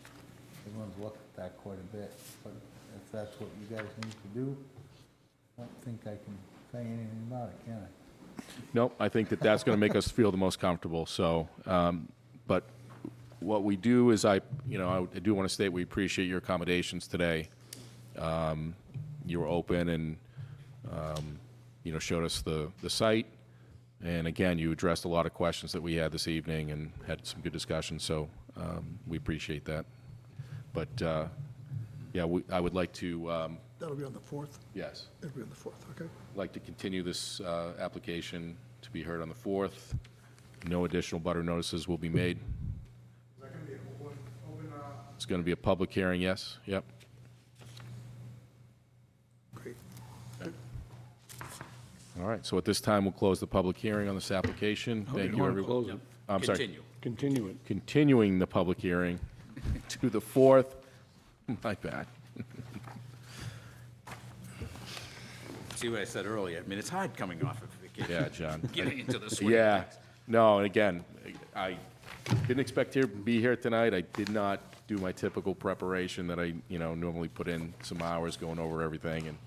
Everyone's looked at that quite a bit, but if that's what you guys need to do, I don't think I can say anything about it, can I? Nope, I think that that's going to make us feel the most comfortable, so, but what we do is I do want to state we appreciate your accommodations today. You were open and, showed us the site, and again, you addressed a lot of questions that we had this evening and had some good discussion, so we appreciate that. But, yeah, I would like to, That'll be on the 4th? yes, It'll be on the 4th, okay. like to continue this application to be heard on the 4th. No additional butter notices will be made. Is that going to be an open, It's going to be a public hearing, yes? Yep. Great. All right, so at this time, we'll close the public hearing on this application. Thank you, wanna everyone. close it. I'm sorry. Continue. Continue it. Continuing the public hearing to the 4th. My bad. See what I said earlier? I mean, it's hard coming off of vacation. Yeah, John. Getting into the swing of Yeah. things. No, and again, I didn't expect to be here tonight. I did not do my typical preparation that I, normally put in some hours going over everything, and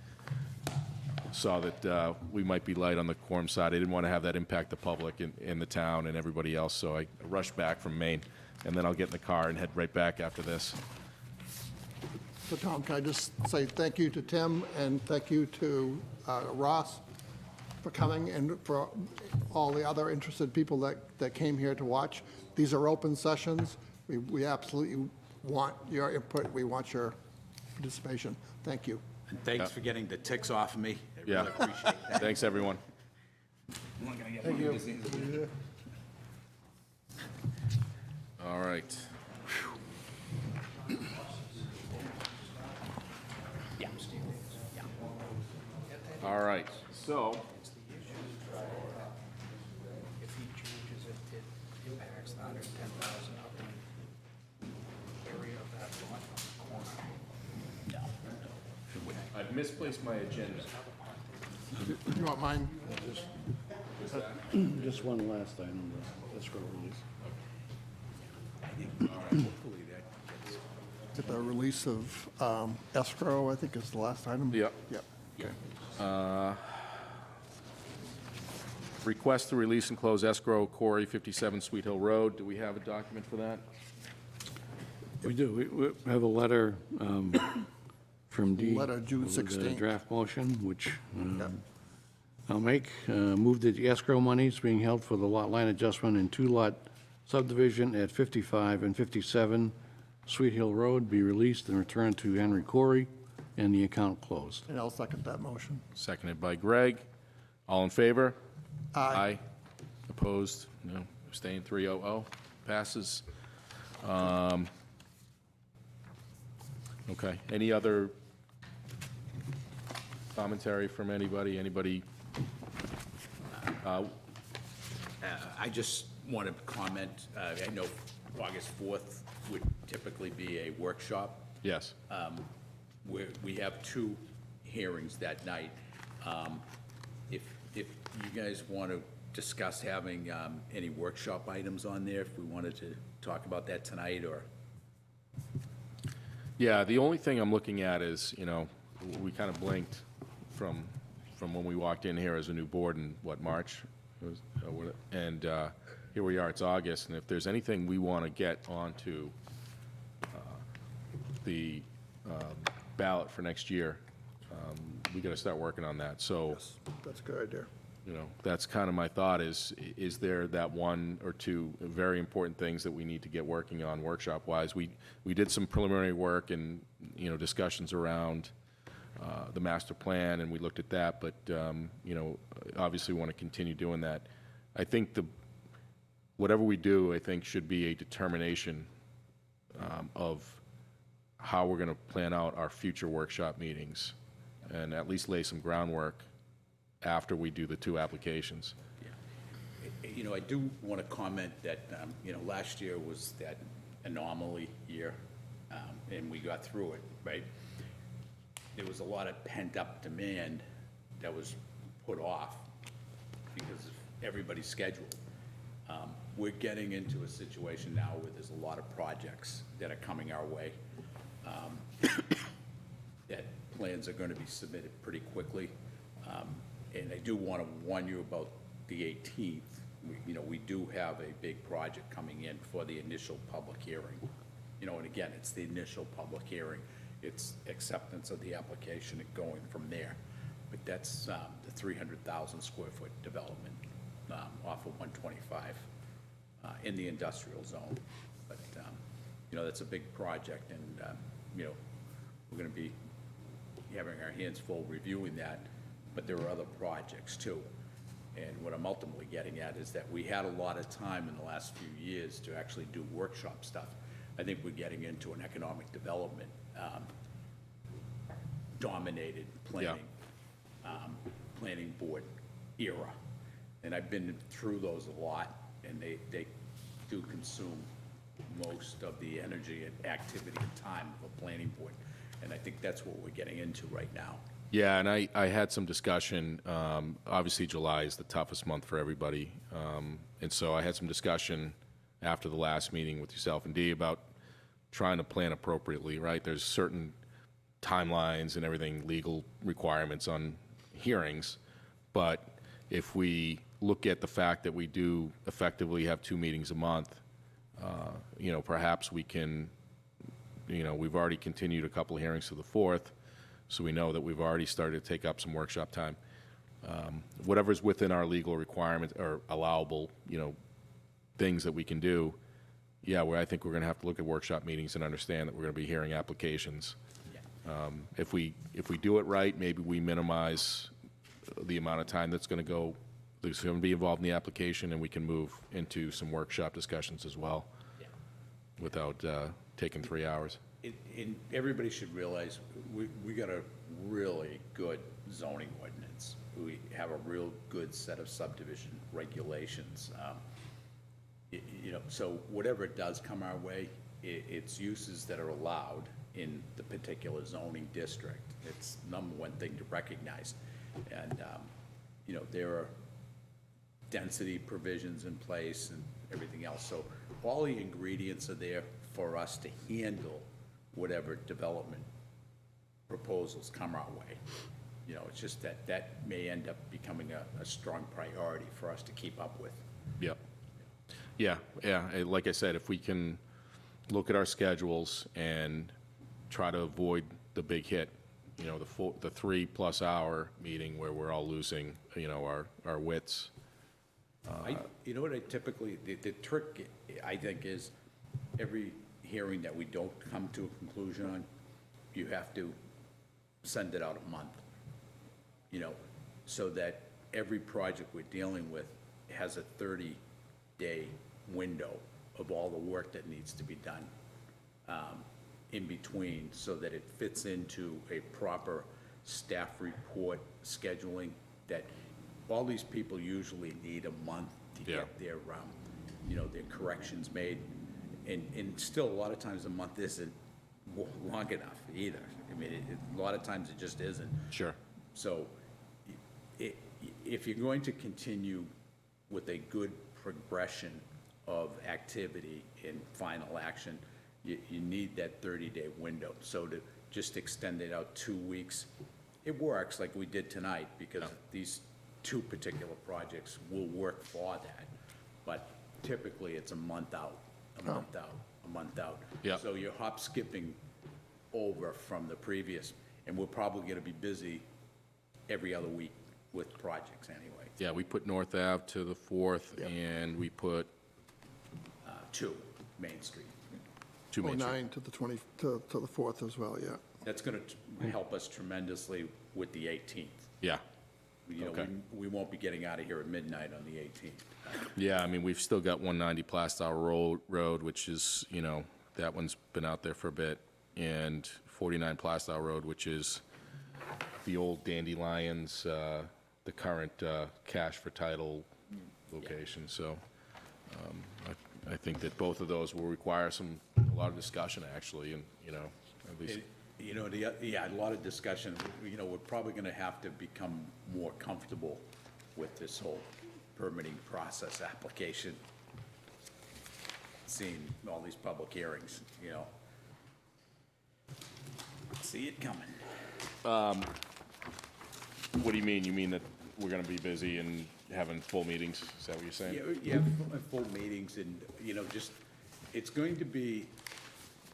saw that we might be light on the quorum side. I didn't want to have that impact the public in the town and everybody else, so I rushed back from Maine, and then I'll get in the car and head right back after this. So Tom, can I just say thank you to Tim and thank you to Ross for coming and for all the other interested people that came here to watch. These are open sessions. We absolutely want your input. We want your participation. Thank you. And thanks for getting the ticks off of me. I Yeah. really appreciate that. Thanks, everyone. I'm not gonna get one of these things. All right. All right, so, If he changes it, it impacts the 110,000 up in the area of that lot corner. I've misplaced my agenda. You want mine? Just one last item, the escrow release. Hopefully that gets. Get the release of escrow, I think is the last item. Yep. Yep. Request to release and close escrow, Quarry 57 Sweet Hill Road. Do we have a document for that? We do. We have a letter from Dee. Letter June with a 16th. draft motion, which I'll make. Move that the escrow monies being held for the lot line adjustment in two-lot subdivision at 55 and 57 Sweet Hill Road be released and returned to Henry Corey, and the account closed. And I'll second that motion. Seconded by Greg. All in favor? Aye. Opposed? No. Abstained? 300. Passes. Okay. Any other commentary from anybody? Anybody? I just want to comment, I know August 4th would typically be a workshop. Yes. We have two hearings that night. If you guys want to discuss having any workshop items on there, if we wanted to talk about that tonight, or Yeah, the only thing I'm looking at is, you know, we kind of blinked from when we walked in here as a new board in, what, March? And here we are, it's August, and if there's anything we want to get onto the ballot for next year, we got to start working on that. So, That's a good idea. you know, that's kind of my thought is there that one or two very important things that we need to get working on workshop-wise? We did some preliminary work and, you know, discussions around the master plan, and we looked at that, but, you know, obviously we want to continue doing that. I think whatever we do, I think, should be a determination of how we're going to plan out our future workshop meetings, and at least lay some groundwork after we do the two applications. You know, I do want to comment that, you know, last year was that anomaly year, and we got through it, right? There was a lot of pent-up demand that was put off because of everybody's schedule. We're getting into a situation now where there's a lot of projects that are coming our way, that plans are going to be submitted pretty quickly. And I do want to warn you about the 18th. You know, we do have a big project coming in for the initial public hearing. You know, and again, it's the initial public hearing. It's acceptance of the application and going from there. But that's the 300,000 square foot development off of 125 in the industrial zone. But, you know, that's a big project, and, you know, we're going to be having our hands full reviewing that, but there are other projects too. And what I'm ultimately getting at is that we had a lot of time in the last few years to actually do workshop stuff. I think we're getting into an economic development dominated planning, planning board era. And I've been through those a lot, and they do consume most of the energy and activity and time of a planning board. And I think that's what we're getting into right now. Yeah, and I had some discussion. Obviously, July is the toughest month for everybody. And so I had some discussion after the last meeting with yourself and Dee about trying to plan appropriately, right? There's certain timelines and everything, legal requirements on hearings. But if we look at the fact that we do effectively have 2 meetings a month, you know, perhaps we can, you know, we've already continued a couple of hearings to the 4th. So we know that we've already started to take up some workshop time. Whatever's within our legal requirements or allowable, you know, things that we can do, yeah, I think we're going to have to look at workshop meetings and understand that we're going to be hearing applications. If we do it right, maybe we minimize the amount of time that's going to be involved in the application, and we can move into some workshop discussions as well without taking 3 hours. And everybody should realize, we got a really good zoning ordinance. We have a real good set of subdivision regulations. You know, so whatever does come our way, it's uses that are allowed in the particular zoning district. It's number one thing to recognize. And, you know, there are density provisions in place and everything else. So all the ingredients are there for us to handle whatever development proposals come our way. You know, it's just that may end up becoming a strong priority for us to keep up with. Yep. Yeah. Like I said, if we can look at our schedules and try to avoid the big hit, you know, the 3+ hour meeting where we're all losing, you know, our wits. You know what I typically, the trick, I think, is every hearing that we don't come to a conclusion on, you have to send it out a month, you know, so that every project we're dealing with has a 30-day window of all the work that needs to be done in between, so that it fits into a proper staff report scheduling, that all these people usually need a month to get their, you know, their corrections made. And still, a lot of times a month isn't long enough either. I mean, a lot of times it just isn't. Sure. So if you're going to continue with a good progression of activity in final action, you need that 30-day window. So to just extend it out 2 weeks, it works like we did tonight, because these two particular projects will work for that. But typically, it's a month out, a month out, a month out. Yeah. So you're hop skipping over from the previous, and we're probably gonna be busy every other week with projects anyway. Yeah, we put North Ave to the 4th, and we put 2 Main Street. 2 Main Street. 09 to the 20, to the 4th as well, yeah. That's gonna help us tremendously with the 18th. Yeah. You know, Okay. we won't be getting out of here at midnight on the 18th. Yeah, I mean, we've still got 190 Plaistow Road, which is, you know, that one's been out there for a bit, and 49 Plaistow Road, which is the old Dandelions, the current cash for title location. So I think that both of those will require a lot of discussion, actually, and, you know, at least. You know, yeah, a lot of discussion. You know, we're probably gonna have to become more comfortable with this whole permitting process application, seeing all these public hearings, you know. See it coming. What do you mean? You mean that we're going to be busy and having full meetings? Is that what you're saying? Yeah, full meetings, and, you know, just, it's going to be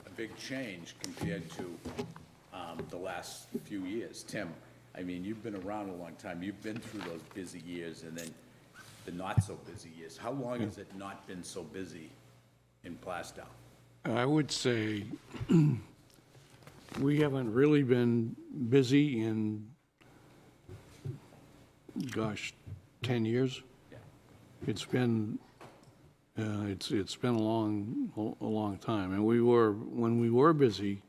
a big change compared to the last few years. Tim, I mean, you've been around a long time. You've been through those busy years and then the not-so-busy years. How long has it not been so busy in Plaistow? I would say we haven't really been busy in, gosh, 10 years. Yeah. It's been a long time, and when we were busy,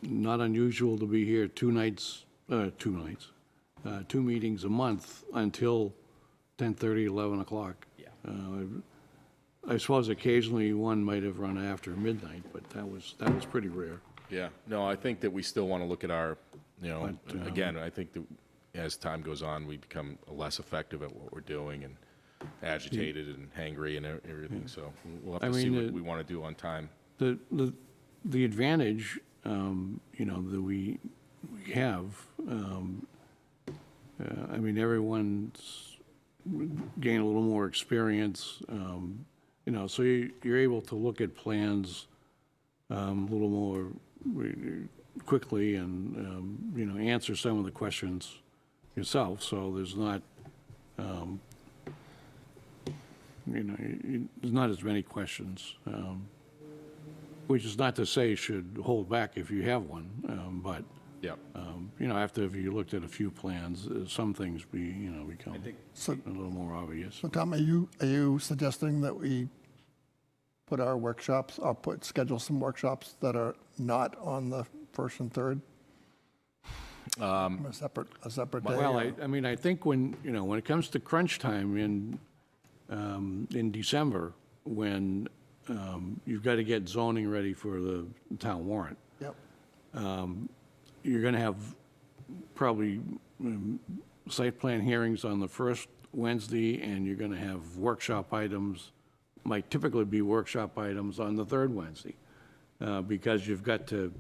not unusual to be here 2 meetings a month until 10:30, 11 o'clock. Yeah. I suppose occasionally one might have run after midnight, but that was pretty rare. Yeah, no, I think that we still want to look at our, you know, But, again, I think that as time goes on, we become less effective at what we're doing and agitated and hangry and everything, so we'll have I to see mean, what we want to do on time. The advantage, you know, that we have, I mean, everyone's gained a little more experience, you know, so you're able to look at plans a little more quickly and, you know, answer some of the questions yourself, so there's not, you know, there's not as many questions, which is not to say should hold back if you have one, but, Yeah, you know, after you looked at a few plans, some things become I think a little more obvious. So Tom, are you suggesting that we put our workshops, or schedule some workshops that are not on the 1st and 3rd? A separate day? Well, I mean, I think when it comes to crunch time in December, when you've got to get zoning ready for the town warrant, Yep. you're going to have probably site plan hearings on the first Wednesday, and you're going to have workshop items, might typically be workshop items on the third Wednesday, because you've got to,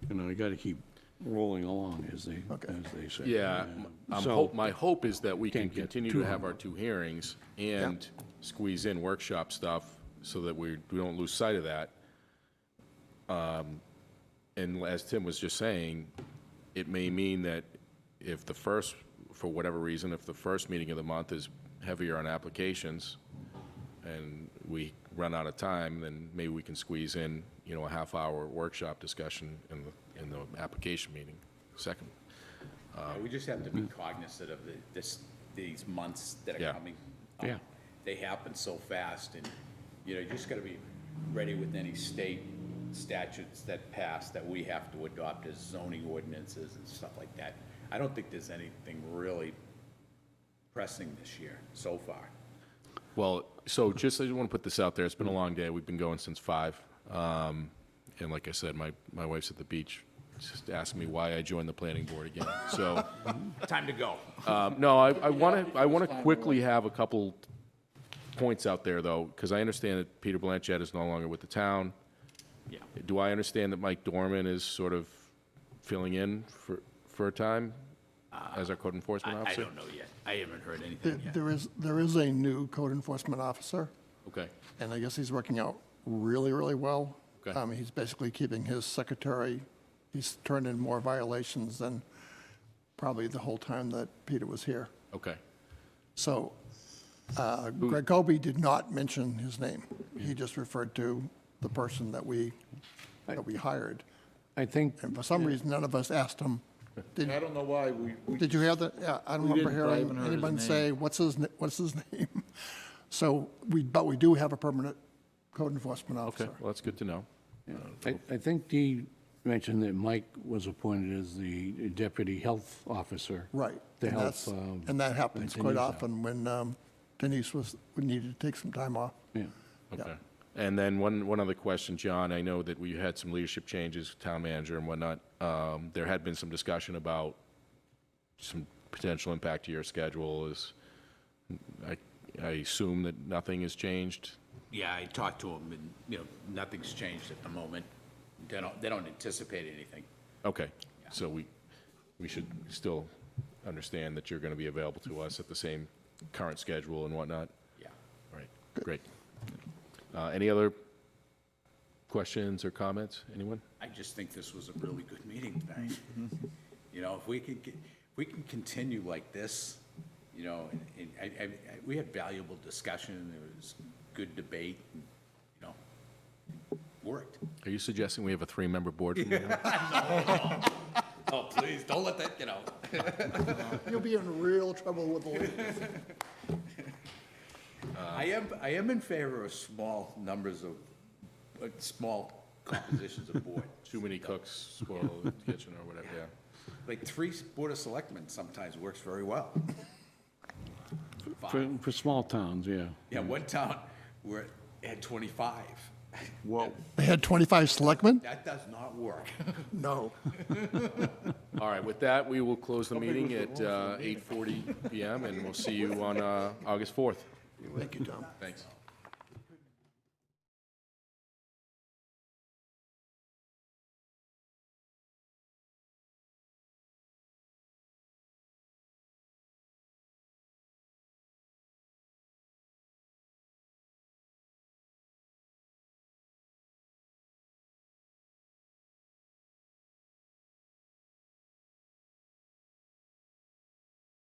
you got to keep rolling along, as they say. yeah. So- My hope is that we can Can't get continue too to have hung our 2 hearings and squeeze in workshop stuff so that we don't lose sight of that. And as Tim was just saying, it may mean that if the first, for whatever reason, if the first meeting of the month is heavier on applications and we run out of time, then maybe we can squeeze in, a half-hour workshop discussion in the application meeting, second. we just have to be cognizant of these months that are Yeah. coming. Yeah. They happen so fast, and, you just gotta be ready with any state statutes that pass that we have to adopt as zoning ordinances and stuff like that. I don't think there's anything really pressing this year, so far. Well, so just, I just want to put this out there. It's been a long day. We've been going since 5. And like I said, my wife's at the beach, just asking me why I joined the planning board again. So, Time to go. no, I want to quickly have a couple points out there, though, because I understand that Peter Blanchett is no longer with the town. Yeah. Do I understand that Mike Dorman is sort of filling in for a time as our code enforcement I officer? don't know yet. I haven't heard anything yet. There is a new code enforcement officer, Okay, and I guess he's working out really, really well. Okay. He's basically keeping his secretary, he's turned in more violations than probably the whole time that Peter was here. okay. So Greg Colby did not mention his name. He just referred to the person that we hired. I think, And for some reason, none of us asked him, I don't know why we did you hear that? Yeah, I don't We remember didn't, but I hearing haven't heard his anyone name. say, what's his name? So but we do have a permanent code enforcement officer. Okay, well, that's good to know. I think Dee mentioned that Mike was appointed as the deputy health officer. Right. To And help. that's- And that happens quite Denise out. often when Denise needed to take some time off. Yeah. Okay. And then one other question, John, I know that we had some leadership changes, town manager and whatnot. There had been some discussion about some potential impact to your schedule. I assume that nothing has changed? Yeah, I talked to them, and, you know, nothing's changed at the moment. They don't anticipate anything. Okay, so we should still understand that you're going to be available to us at the same current schedule and whatnot? Yeah. All right, great. Any other questions or comments? Anyone? I just think this was a really good meeting tonight. You know, if we can continue like this, you know, and we had valuable discussion, there was good debate, and, you know, worked. Are you suggesting we have a 3-member board from now on? Oh, please, don't let that, you know. You'll be in real trouble with the ladies. I am in favor of small numbers of, small compositions of board. Too many cooks spoil the kitchen or whatever, yeah. Like 3 Board of Selectmen sometimes works very well. For small towns, yeah. Yeah, one town where it had 25. Whoa. They had 25 selectmen? That does not work. No. All right, with that, we will close the meeting at 8:40 PM, and we'll see you on August 4th. Thank you, Tom. Thanks.